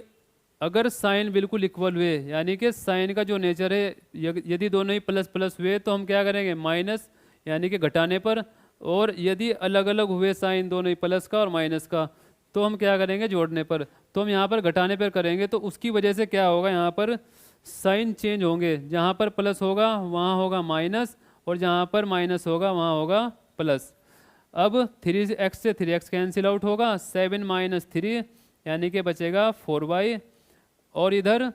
अगर साइन बिल्कुल इक्वल हुए, यानी कि साइन का जो नेचर है यदि दोनों ही प्लस प्लस हुए तो हम क्या करेंगे माइनस यानी कि घटाने पर, और यदि अलग अलग हुए साइन दोनों ही प्लस का और माइनस का तो हम क्या करेंगे जोड़ने पर। तो हम यहाँ पर घटाने पर करेंगे तो उसकी वजह से क्या होगा यहाँ पर साइन चेंज होंगे, जहाँ पर प्लस होगा वहाँ होगा माइनस और जहाँ पर माइनस होगा वहाँ होगा प्लस। अब 3x से 3x कैंसिल आउट होगा, 7 माइनस 3 यानी कि बचेगा 4y, और इधर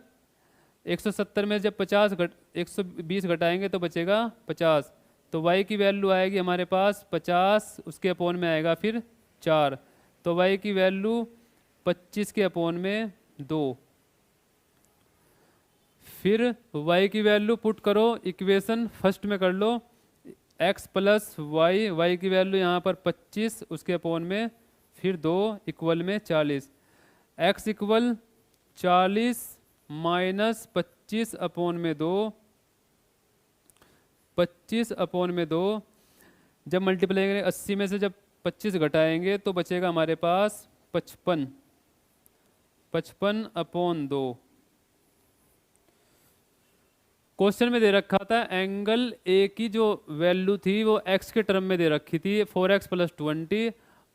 170 में जब 120 घटाएंगे तो बचेगा 50, तो y की वैल्यू आएगी हमारे पास 50, उसके अपोन में आएगा फिर 4, तो y की वैल्यू 25 के अपोन में 2। फिर y की वैल्यू पुट करो इक्वेशन फर्स्ट में कर लो, x प्लस वाई, y की वैल्यू यहाँ पर 25 उसके अपोन में फिर 2 इक्वल में 40, x इक्वल 40 माइनस 25 अपोन में 2, 25 अपोन में 2। जब मल्टीप्लाई करेंगे 80 में से जब 25 घटाएंगे तो बचेगा हमारे पास 55, 55 अपोन 2। क्वेश्चन में दे रखा था एंगल ए की जो वैल्यू थी वो x के टर्म में दे रखी थी 4x प्लस 20,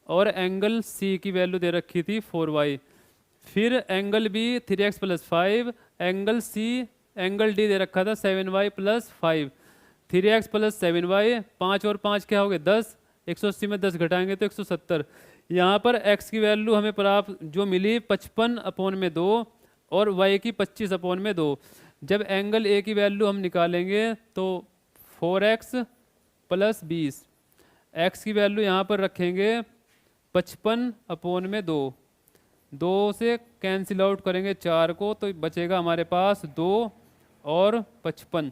और एंगल सी की वैल्यू दे रखी थी 4y। फिर angle B 3x plus 5, angle C angle D दे रखा था 7y plus 5, 3x plus 7y, 5 और 5 क्या हो गए 10, 180 में 10 घटाएंगे तो 170। यहाँ पर x की वैल्यू हमें प्राप्त जो मिली 55 अपोन में 2 और y की 25 अपोन में 2। जब एंगल ए की वैल्यू हम निकालेंगे तो 4x प्लस 20, x की वैल्यू यहाँ पर रखेंगे 55 अपोन में 2, 2 से कैंसिल आउट करेंगे 4 को तो बचेगा हमारे पास 2 और 55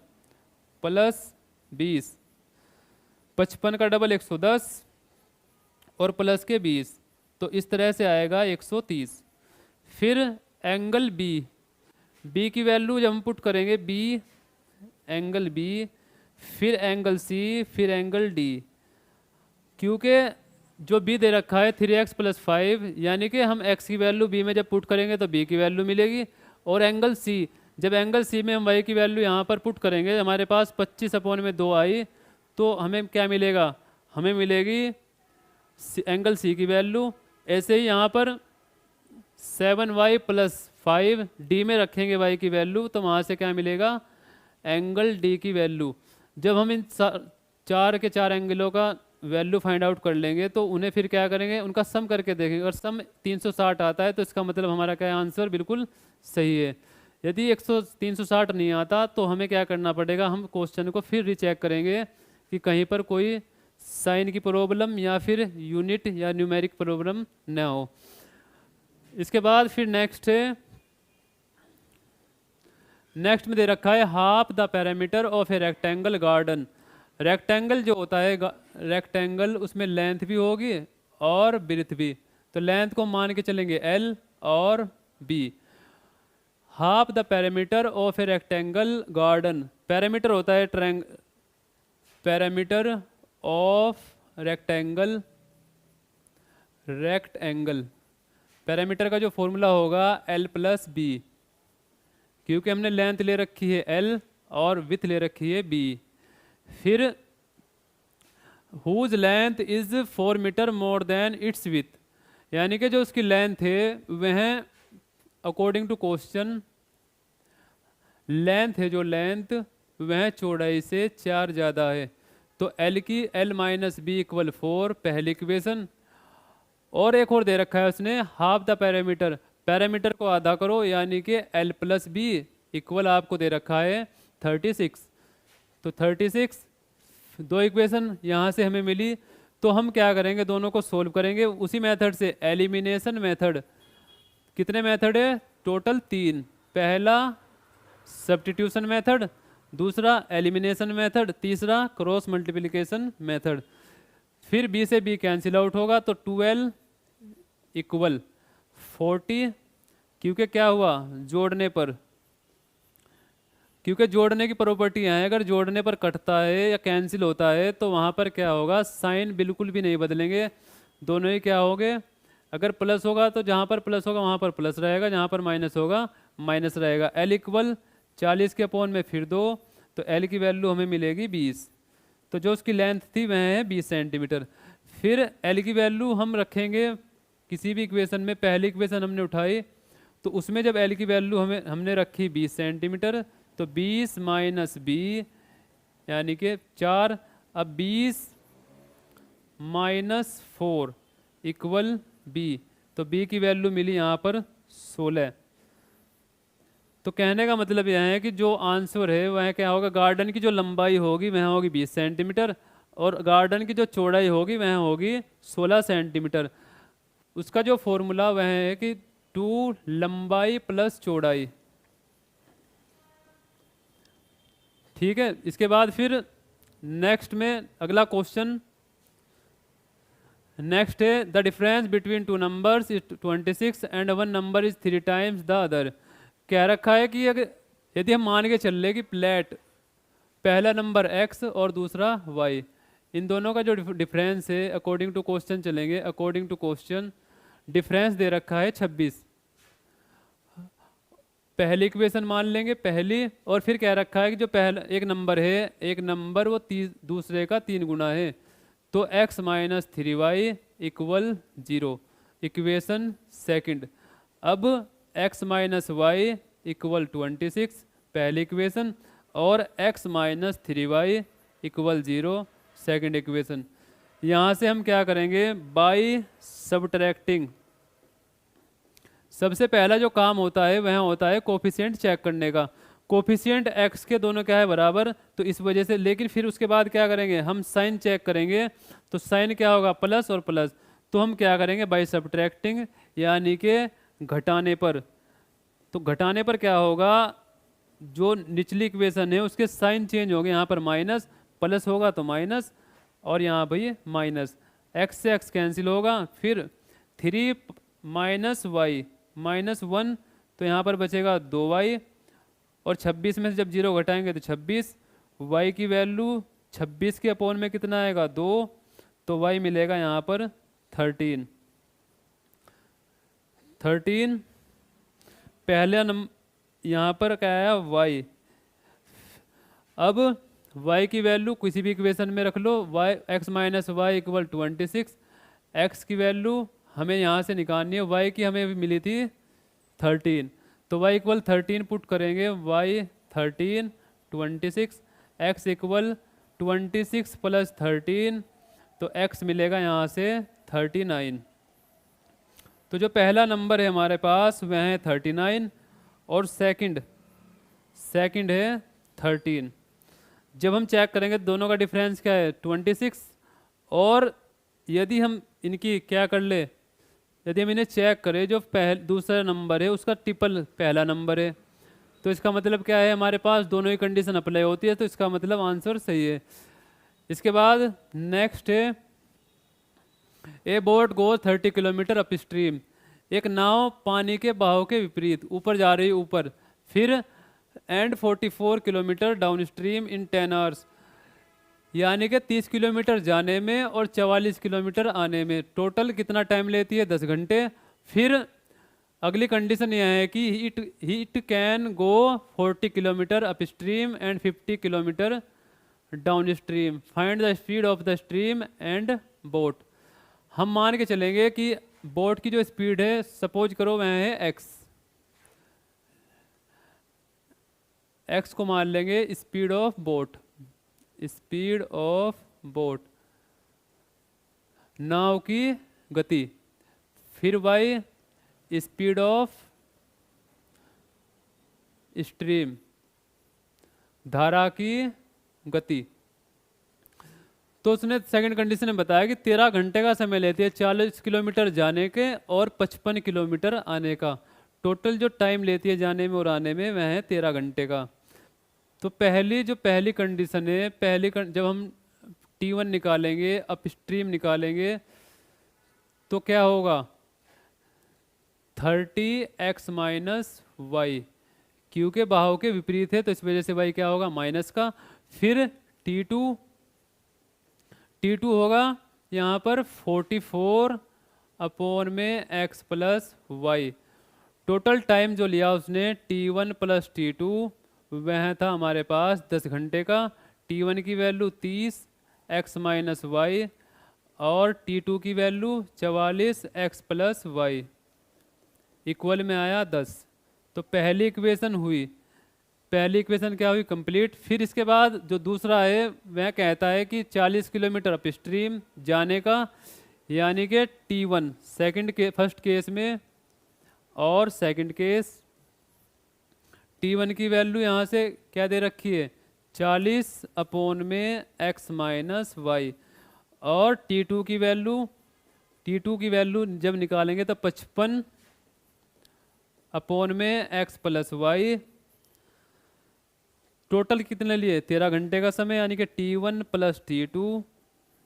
प्लस 20, 55 का डबल 110 और प्लस के 20, तो इस तरह से आएगा 130। फिर एंगल बी की वैल्यू जब हम पुट करेंगे बी एंगल बी, फिर एंगल सी, फिर एंगल डी। क्योंकि जो बी दे रखा है 3x प्लस 5, यानी कि हम x की वैल्यू बी में जब पुट करेंगे तो b की वैल्यू मिलेगी, और एंगल सी, जब एंगल सी में हम y की वैल्यू यहाँ पर पुट करेंगे हमारे पास 25 अपोन में 2 आई, तो हमें क्या मिलेगा, हमें मिलेगी एंगल सी की वैल्यू। ऐसे ही यहाँ पर 7y प्लस 5 डी में रखेंगे y की वैल्यू, तो वहाँ से क्या मिलेगा एंगल डी की वैल्यू। जब हम इन 4 के 4 एंगलों का वैल्यू फाइंड आउट कर लेंगे तो उन्हें फिर क्या करेंगे उनका सम करके देखेंगे, अगर सम 360 आता है तो इसका मतलब हमारा क्या आंसर बिल्कुल सही है। यदि 360 नहीं आता तो हमें क्या करना पड़ेगा, हम क्वेश्चन को फिर रीचेक करेंगे कि कहीं पर कोई साइन की प्रॉब्लम या फिर यूनिट या न्यूमेरिक प्रॉब्लम ना हो। इसके बाद फिर नेक्स्ट में दे रखा है half the parameter of a rectangle garden. Rectangle जो होता है रेक्टेंगल, उसमें लेंथ भी होगी और ब्रेथ भी। तो लेंथ को मान के चलेंगे L और B। Half the parameter of a rectangle garden, parameter होता है पैरामीटर ऑफ रेक्टेंगल, पैरामीटर का जो फॉर्मूला होगा L+B, क्योंकि हमने लेंथ ले रखी है L और विथ ले रखी है B। फिर whose length is 4 metre more than its width, यानी कि जो उसकी लेंथ है वह अकॉर्डिंग टू क्वेश्चन लेंथ है, जो लेंथ वह चौड़ाई से 4 ज़्यादा है। तो L की L-B = 4 पहली इक्वेशन। और एक और दे रखा है उसने हाफ द पैरामीटर, पैरामीटर को आधा करो, यानी कि L+B इक्वल आपको दे रखा है 36। तो 36 दो इक्वेशन यहाँ से हमें मिली। तो हम क्या करेंगे, दोनों को सोल्व करेंगे उसी मेथड से, एलिमिनेशन मेथड। कितने मेथड है टोटल? 3। पहला सब्स्टिट्यूशन मेथड, दूसरा एलिमिनेशन मेथड, तीसरा क्रॉस मल्टीप्लिकेशन मेथड। फिर B से B कैंसिल आउट होगा तो 12 = 40, क्योंकि क्या हुआ जोड़ने पर, क्योंकि जोड़ने की प्रॉपर्टी है, अगर जोड़ने पर कटता है या कैंसिल होता है तो वहाँ पर क्या होगा, साइन बिल्कुल भी नहीं बदलेंगे, दोनों ही क्या होंगे, अगर प्लस होगा तो जहाँ पर प्लस होगा वहाँ पर प्लस रहेगा, जहाँ पर माइनस होगा माइनस रहेगा। L = 40 के अपॉन में फिर 2, तो L की वैल्यू हमें मिलेगी 20। तो जो उसकी लेंथ थी वह है 20 सेंटीमीटर। फिर L की वैल्यू हम रखेंगे किसी भी इक्वेशन में, पहली इक्वेशन हमने उठाई तो उसमें जब L की वैल्यू हमने रखी 20 सेंटीमीटर, तो 20 - B यानी कि 4। अब 20 - 4 = B, तो B की वैल्यू मिली यहाँ पर 16। तो कहने का मतलब यह है कि जो आंसर है वह क्या होगा, गार्डन की जो लंबाई होगी वह होगी 20 सेंटीमीटर और गार्डन की जो चौड़ाई होगी वह होगी 16 सेंटीमीटर। उसका जो फॉर्मूला वह है कि 2 लंबाई + चौड़ाई। ठीक है। इसके बाद फिर नेक्स्ट में अगला क्वेश्चन नेक्स्ट है, the difference between 2 numbers is 26 and 1 number is 3 times the other. कह रखा है कि अगर यदि हम मान के चल ले कि प्लेट पहला नंबर x और दूसरा y, इन दोनों का जो डिफरेंस है अकॉर्डिंग टू क्वेश्चन चलेंगे, अकॉर्डिंग टू क्वेश्चन डिफरेंस दे रखा है 26। पहली इक्वेशन मान लेंगे पहली, और फिर कह रखा है कि जो पहला एक नंबर है, एक नंबर वो दूसरे का 3 गुना है, तो x - 3y = 0 इक्वेशन सेकंड। अब x - y = 26 पहली इक्वेशन और x - 3y = 0 सेकंड इक्वेशन। यहाँ से हम क्या करेंगे, बाय सब्ट्रैक्टिंग। सबसे पहला जो काम होता है वह होता है कोफिशिएंट चेक करने का। कोफिशिएंट x के दोनों क्या है बराबर, तो इस वजह से, लेकिन फिर उसके बाद क्या करेंगे, हम साइन चेक करेंगे, तो साइन क्या होगा प्लस और प्लस, तो हम क्या करेंगे बाय सब्ट्रैक्टिंग, यानी कि घटाने पर। तो घटाने पर क्या होगा, जो निचली इक्वेशन है उसके साइन चेंज होंगे, यहाँ पर माइनस, प्लस होगा तो माइनस, और यहाँ भाई माइनस, x से x कैंसिल होगा, फिर 3 - y -1, तो यहाँ पर बचेगा 2y, और 26 में से जब 0 घटाएंगे तो 26, y की वैल्यू 26 के अपॉन में कितना आएगा 2, तो y मिलेगा यहाँ पर 13। पहला नंबर यहाँ पर क्या आया y। अब y की वैल्यू किसी भी इक्वेशन में रख लो, x - y = 26, x की वैल्यू हमें यहाँ से निकालनी है, y की हमें मिली थी 13, तो y = 13 पुट करेंगे, y 13 26, x = 26 + 13, तो x मिलेगा यहाँ से 39। तो जो पहला नंबर है हमारे पास वह है 39, और सेकंड सेकंड है 13। जब हम चेक करेंगे दोनों का डिफरेंस क्या है 26, और यदि हम इनकी क्या कर ले, यदि हम इन्हें चेक करें जो दूसरा नंबर है उसका ट्रिपल पहला नंबर है, तो इसका मतलब क्या है, हमारे पास दोनों ही कंडीशन अप्लाई होती है, तो इसका मतलब आंसर सही है। इसके बाद नेक्स्ट है ए बोट गो 30 किलोमीटर अप स्ट्रीम। एक नाव पानी के बहाव के विपरीत ऊपर जा रही है ऊपर, फिर and 44 kilometre down stream in 10 hours, यानी कि 30 किलोमीटर जाने में और 44 किलोमीटर आने में टोटल कितना टाइम लेती है 10 घंटे। फिर अगली कंडीशन यह है कि it can go 40 kilometre up stream and 50 kilometre down stream, find the speed of the stream and boat. हम मान के चलेंगे कि बोट की जो स्पीड है सपोज करो वह है एक्स को मान लेंगे speed of boat, speed of boat नाव की गति, फिर वाई स्पीड ऑफ स्ट्रीम धारा की गति। तो उसने सेकंड कंडीशन में बताया कि 13 घंटे का समय लेती है 40 किलोमीटर जाने के और 55 किलोमीटर आने का, टोटल जो टाइम लेती है जाने में और आने में वह है 13 घंटे का। तो पहली कंडीशन है, जब हम T1 निकालेंगे अप स्ट्रीम निकालेंगे तो क्या होगा 30x माइनस वाई, क्योंकि बहाव के विपरीत है तो इस वजह से y क्या होगा माइनस का। फिर T2 होगा यहाँ पर 44 अपॉन में x plus Y. Total time जो लिया उसने T1 प्लस T2 वह था हमारे पास 10 घंटे का। T1 की वैल्यू 30 x माइनस वाई और T2 की value 44 x plus Y equal में आया 10। तो पहली इक्वेशन हुई, पहली इक्वेशन क्या हुई कंप्लीट। फिर इसके बाद जो दूसरा है वह कहता है कि 40 किलोमीटर अप स्ट्रीम जाने का, यानी कि T1 फर्स्ट केस में और सेकंड केस T1 की वैल्यू यहाँ से क्या दे रखी है 40 अपॉन में x माइनस वाई, और T2 की वैल्यू जब निकालेंगे तो 55 अपॉन में x प्लस वाई। टोटल कितने लिए 13 घंटे का समय, यानी कि T1 प्लस T2,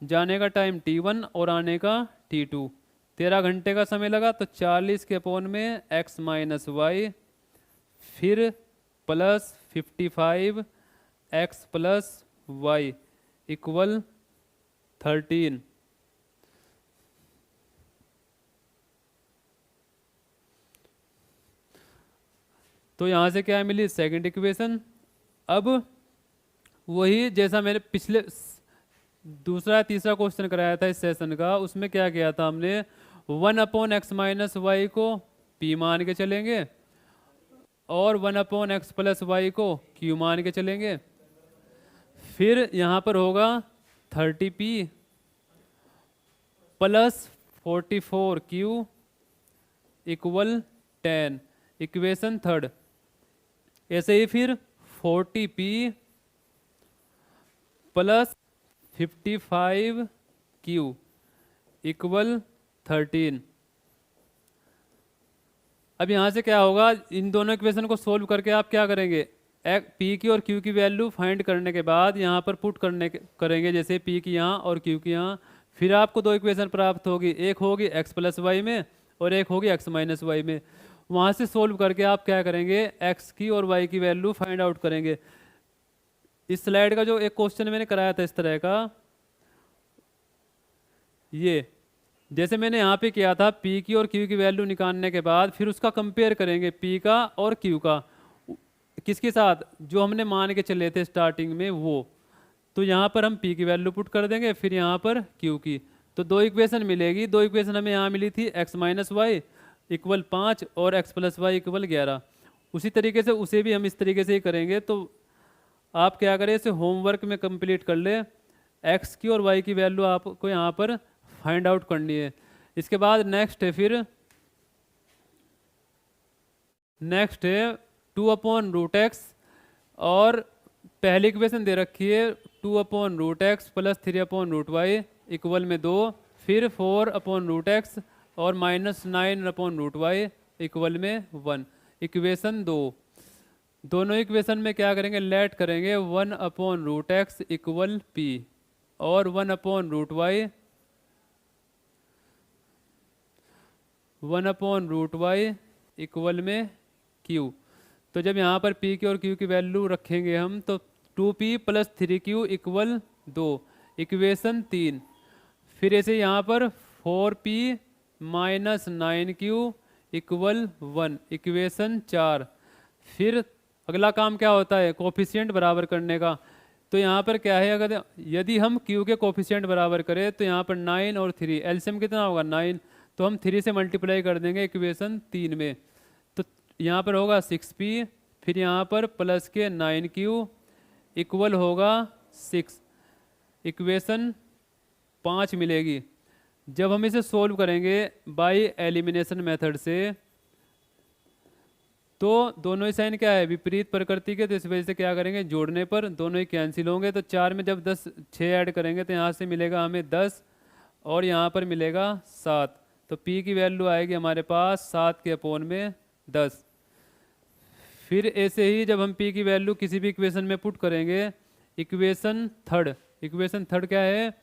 जाने का टाइम T1 और आने का T2, 13 घंटे का समय लगा। तो 40 के अपॉन में x माइनस वाई फिर plus 55 x plus Y equal 13। तो यहाँ से क्या मिली सेकंड इक्वेशन। अब वही जैसा मैंने पिछले दूसरा तीसरा क्वेश्चन कराया था इस सेशन का, उसमें क्या किया था हमने 1 अपॉन एक्स माइनस वाई को p मान के चलेंगे और 1 अपॉन एक्स प्लस वाई को q मान के चलेंगे। फिर यहाँ पर होगा 30p plus 44q equal 10, equation third. ऐसे ही फिर 40p प्लस 55q इक्वल 13। अब यहाँ से क्या होगा, इन दोनों इक्वेशन को सोल्व करके आप क्या करेंगे, p की और q की वैल्यू फाइंड करने के बाद यहाँ पर पुट करेंगे, जैसे p की यहाँ और q की यहाँ। फिर आपको दो इक्वेशन प्राप्त होगी, एक होगी x प्लस वाई में और एक होगी x माइनस वाई में। वहाँ से सोल्व करके आप क्या करेंगे, x की और y की वैल्यू फाइंड आउट करेंगे। इस स्लाइड का जो एक क्वेश्चन मैंने कराया था इस तरह का, ये जैसे मैंने यहाँ पे किया था, p की और q की वैल्यू निकालने के बाद फिर उसका कंपेयर करेंगे p का और q का, किसके साथ, जो हमने मान के चले थे स्टार्टिंग में वो। तो यहाँ पर हम p की वैल्यू पुट कर देंगे, फिर यहाँ पर q की। तो दो इक्वेशन मिलेगी, दो इक्वेशन हमें यहाँ मिली थी x माइनस वाई इक्वल 5 और x प्लस वाई इक्वल 11। उसी तरीके से उसे भी हम इस तरीके से ही करेंगे। तो आप क्या करें, इसे होमवर्क में कंप्लीट कर ले, x की और y की वैल्यू आपको यहाँ पर फाइंड आउट करनी है। इसके बाद नेक्स्ट है 2 अपॉन रूट एक्स। और पहली इक्वेशन दे रखी है 2/√x प्लस 3/√y इक्वल में 2, फिर 4/√x और -9/√y इक्वल में 1। इक्वेशन 2, दोनों इक्वेशन में क्या करेंगे, लेट करेंगे 1/√x इक्वल p और 1/√y इक्वल में q। तो जब यहाँ पर p की और q की वैल्यू रखेंगे हम, तो 2p plus 3q equal 2, equation 3। फिर ऐसे यहाँ पर 4p minus 9q equal 1, equation 4। फिर अगला काम क्या होता है, कोफिशिएंट बराबर करने का। तो यहाँ पर क्या है, अगर यदि हम q के कोफिशिएंट बराबर करें तो यहाँ पर 9 और 3, एलसीएम कितना होगा 9, तो हम 3 से मल्टीप्लाई कर देंगे इक्वेशन 3 में। तो यहाँ पर होगा 6p, फिर यहाँ पर प्लस के 9q इक्वल होगा 6, इक्वेशन 5 मिलेगी। जब हम इसे सोल्व करेंगे बाय एलिमिनेशन मेथड से, तो दोनों ही साइन क्या है, विपरीत प्रकृति के, तो इस वजह से क्या करेंगे, जोड़ने पर दोनों ही कैंसिल होंगे। तो 4 में जब 6 ऐड करेंगे तो यहाँ से मिलेगा हमें 10 और यहाँ पर मिलेगा 7। तो p की वैल्यू आएगी हमारे पास 7 के अपॉन में 10। फिर ऐसे ही जब हम p की वैल्यू किसी भी इक्वेशन में पुट करेंगे, इक्वेशन थर्ड क्या है,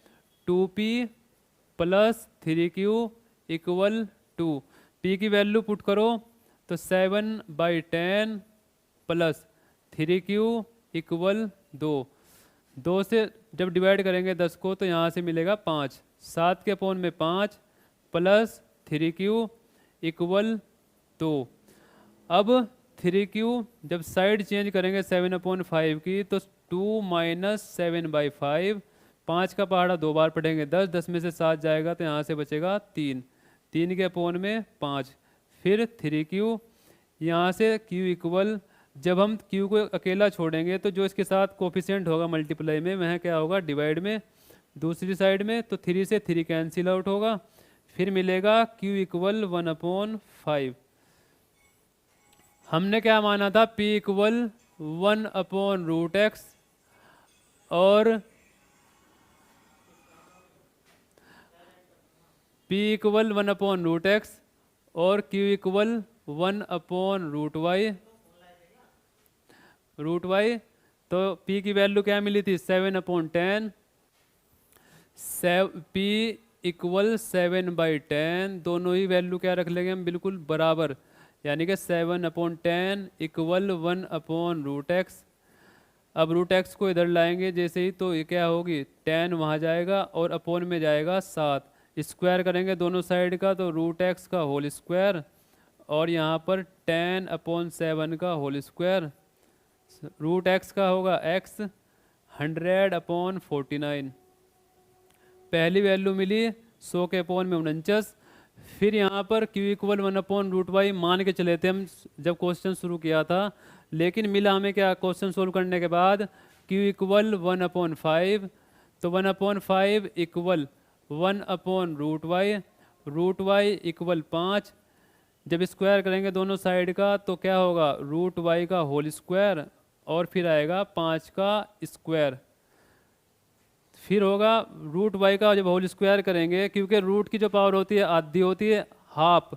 2p plus 3q equal 2। p की वैल्यू पुट करो तो 7/10 प्लस 3q इक्वल 2। 2 से जब डिवाइड करेंगे 10 को तो यहाँ से मिलेगा 5, 7 के अपॉन में 5 प्लस 3q इक्वल 2। अब 3q जब साइड चेंज करेंगे 7/5 की, तो 2 माइनस 7/5, 5 का पहाड़ा 2 बार पढ़ेंगे, 10 में से 7 जाएगा तो यहाँ से बचेगा 3, 3 के अपॉन में 5, फिर 3q, यहाँ से q इक्वल, जब हम q को अकेला छोड़ेंगे तो जो इसके साथ कोफिशिएंट होगा मल्टीप्लाई में, वह क्या होगा, डिवाइड में दूसरी साइड में, तो 3 से 3 कैंसिल आउट होगा, फिर मिलेगा q इक्वल 1/5। हमने क्या माना था, p इक्वल 1/√x और p इक्वल 1/√x और q इक्वल 1/√y। तो p की वैल्यू क्या मिली थी, 7/10, p इक्वल 7/10, दोनों ही वैल्यू क्या रख लेंगे हम, बिल्कुल बराबर, यानी कि 7/10 इक्वल 1/√x। अब √x को इधर लाएंगे जैसे ही, तो ये क्या होगी, 10 वहाँ जाएगा और अपॉन में जाएगा 7, स्क्वायर करेंगे दोनों साइड का, तो √x का होल स्क्वायर और यहाँ पर 10/7 का होल स्क्वायर। √x का होगा x, 100/49। पहली वैल्यू मिली 100 के अपॉन में 49। फिर यहाँ पर q इक्वल 1/√y मान के चले थे हम जब क्वेश्चन शुरू किया था, लेकिन मिला हमें क्या, क्वेश्चन सोल्व करने के बाद q इक्वल 1/5, तो 1/5 इक्वल 1/√y इक्वल 5। जब स्क्वायर करेंगे दोनों साइड का तो क्या होगा, √y का होल स्क्वायर और फिर आएगा 5 का स्क्वायर। फिर होगा √y का जब होल स्क्वायर करेंगे, क्योंकि रूट की जो पावर होती है आधी होती है हाफ,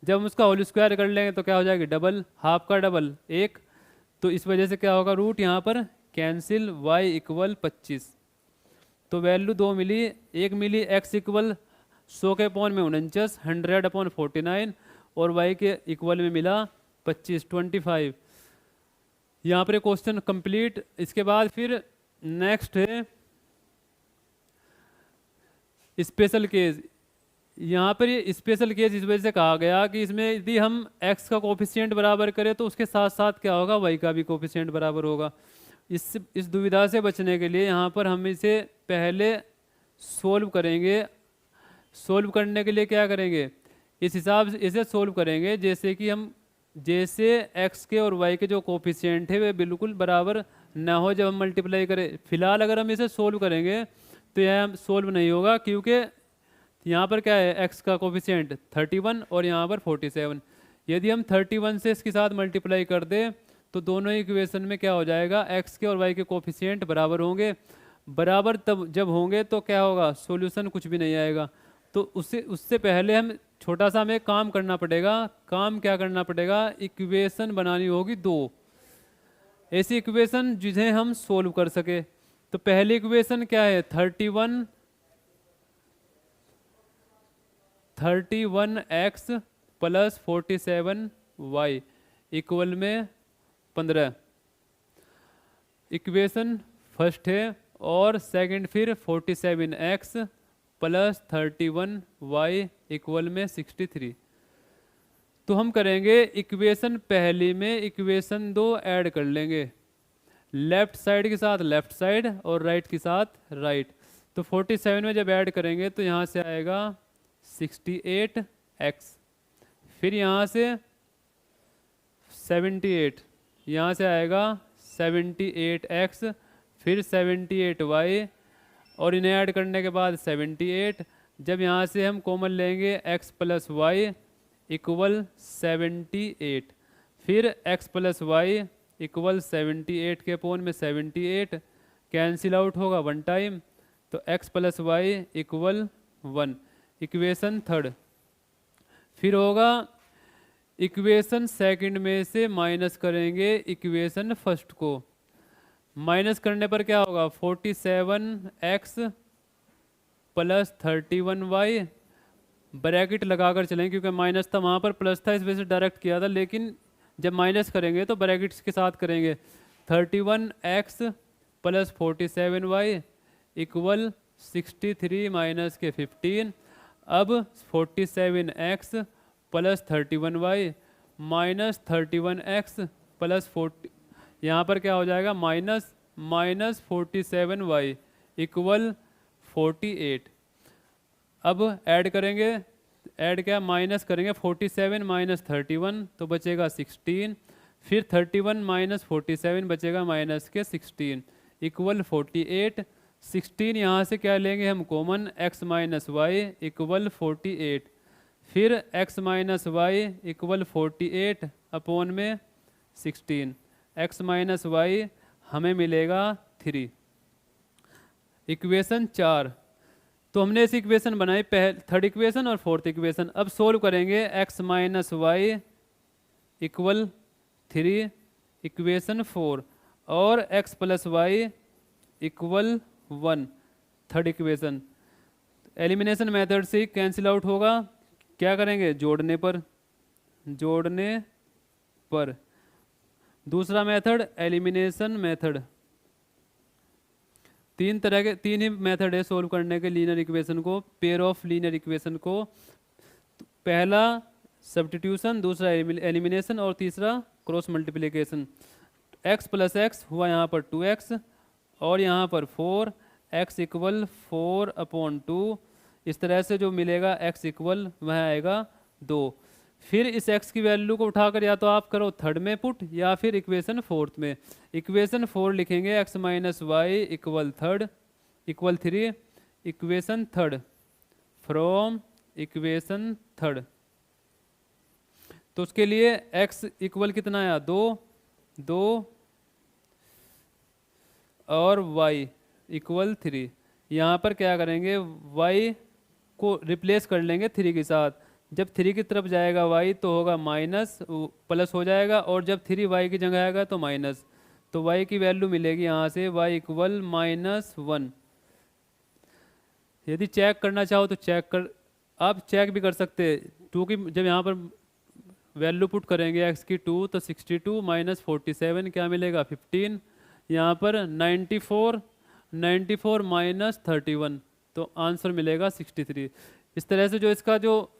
जब हम उसका होल स्क्वायर कर लेंगे तो क्या हो जाएगी, डबल, हाफ का डबल 1, तो इस वजह से क्या होगा, रूट यहाँ पर कैंसिल, y इक्वल 25। तो वैल्यू 2 मिली, एक मिली x इक्वल 100 के अपॉन में 49, 100/49, और y के इक्वल में मिला 25, 25। यहाँ पर क्वेश्चन कंप्लीट। इसके बाद फिर नेक्स्ट है स्पेशल केस। यहाँ पर ये स्पेशल केस इस वजह से कहा गया कि इसमें यदि हम x का कोफिशिएंट बराबर करें तो उसके साथ साथ क्या होगा, y का भी कोफिशिएंट बराबर होगा। इस दुविधा से बचने के लिए यहाँ पर हम इसे पहले सोल्व करेंगे। सोल्व करने के लिए क्या करेंगे, इस हिसाब से इसे सोल्व करेंगे जैसे कि हम, जैसे x के और y के जो कोफिशिएंट है वे बिल्कुल बराबर ना हो जब हम मल्टीप्लाई करें। फिलहाल अगर हम इसे सोल्व करेंगे तो यह सोल्व नहीं होगा, क्योंकि यहाँ पर क्या है, x का कोफिशिएंट 31 और यहाँ पर 47। यदि हम 31 से इसके साथ मल्टीप्लाई कर दें तो दोनों इक्वेशन में क्या हो जाएगा, एक्स के और वाई के कोफिशिएंट बराबर होंगे। बराबर तब जब होंगे तो क्या होगा, सॉल्यूशन कुछ भी नहीं आएगा। तो उससे उससे पहले हमें काम करना पड़ेगा। काम क्या करना पड़ेगा, इक्वेशन बनानी होगी दो ऐसी इक्वेशन जिन्हें हम सोल्व कर सके। तो पहली इक्वेशन क्या है, 31x प्लस 47y इक्वल में 15 इक्वेशन फर्स्ट है। और सेकंड फिर 47x प्लस 31y इक्वल में 63। तो हम करेंगे इक्वेशन पहली में इक्वेशन दो ऐड कर लेंगे, लेफ्ट साइड के साथ लेफ्ट साइड और राइट के साथ राइट। तो 47 में जब ऐड करेंगे तो यहाँ से आएगा 68x, फिर यहाँ से 78, यहाँ से आएगा 78x, फिर 78y और इन्हें ऐड करने के बाद 78। जब यहाँ से हम कॉमन लेंगे x प्लस वाई इक्वल 78, फिर x प्लस वाई इक्वल 78 के अपोन में 78 कैंसिल आउट होगा वन टाइम, तो x plus Y equal 1 equation third. फिर होगा इक्वेशन सेकंड में से माइनस करेंगे इक्वेशन फर्स्ट को। माइनस करने पर क्या होगा, 47x प्लस 31y, ब्रैकेट लगाकर चलें क्योंकि माइनस था वहाँ पर, प्लस था इस वजह से डायरेक्ट किया था, लेकिन जब माइनस करेंगे तो ब्रैकेट्स के साथ करेंगे। 31x plus 47y equal 63 minus के 15। अब 47x plus 31y minus 31x plus 40, यहाँ पर क्या हो जाएगा माइनस 47y इक्वल 48। अब ऐड करेंगे, ऐड क्या माइनस करेंगे, 47 माइनस 31 तो बचेगा 16, फिर 31 माइनस 47 बचेगा माइनस के 16 इक्वल 48। 16 यहाँ से क्या लेंगे हम common, x minus Y equal 48, फिर x minus Y equal 48 upon में 16, x माइनस वाई हमें मिलेगा 3। इक्वेशन 4। तो हमने ऐसी इक्वेशन बनाई, थर्ड इक्वेशन और फोर्थ इक्वेशन। अब सोल्व करेंगे x minus Y equal 3 equation 4 और x plus Y equal 1 third equation. Elimination method से कैंसिल आउट होगा, क्या करेंगे जोड़ने पर। दूसरा मेथड एलिमिनेशन मेथड। तीन ही मेथड है सोल्व करने के लीनियर इक्वेशन को, पेयर ऑफ लीनियर इक्वेशन को। पहला सब्स्टिट्यूशन, दूसरा एलिमिनेशन और तीसरा cross multiplication. x plus x हुआ यहाँ पर 2x और यहाँ पर 4, x इक्वल 4 अपॉन 2। इस तरह से जो मिलेगा x इक्वल वह आएगा 2। फिर इस x की वैल्यू को उठाकर या तो आप करो थर्ड में पुट या फिर इक्वेशन फोर्थ में। इक्वेशन 4 लिखेंगे x minus Y equal 3 equation third from equation third. तो उसके लिए x इक्वल कितना आया 2 और y इक्वल 3। यहाँ पर क्या करेंगे, y को रिप्लेस कर लेंगे 3 के साथ। जब 3 की तरफ जाएगा y तो होगा माइनस, प्लस हो जाएगा, और जब 3y की जगह आएगा तो माइनस। तो y की वैल्यू मिलेगी यहाँ से y इक्वल -1। यदि चेक करना चाहो तो आप चेक भी कर सकते हैं। 2 की जब यहाँ पर वैल्यू पुट करेंगे x की 2 तो 62 माइनस 47 क्या मिलेगा 15। यहाँ पर 94 माइनस 31 तो आंसर मिलेगा 63। इस तरह से जो इसका जो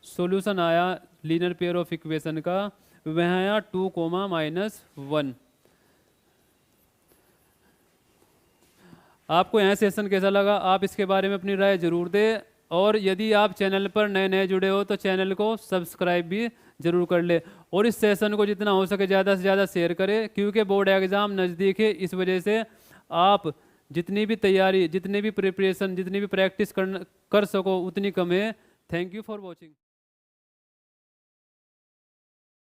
सॉल्यूशन आया लीनियर पेयर ऑफ इक्वेशन का वह आया 2, -1। आपको यह सेशन कैसा लगा, आप इसके बारे में अपनी राय जरूर दें। और यदि आप चैनल पर नए जुड़े हो तो चैनल को सब्सक्राइब भी जरूर कर ले, और इस सेशन को जितना हो सके ज़्यादा से ज़्यादा शेयर करें, क्योंकि बोर्ड एग्ज़ाम नज़दीक है। इस वजह से आप जितनी भी तैयारी, जितनी भी प्रिपरेशन, जितनी भी प्रैक्टिस कर सको उतनी कम है। Thank you for watching.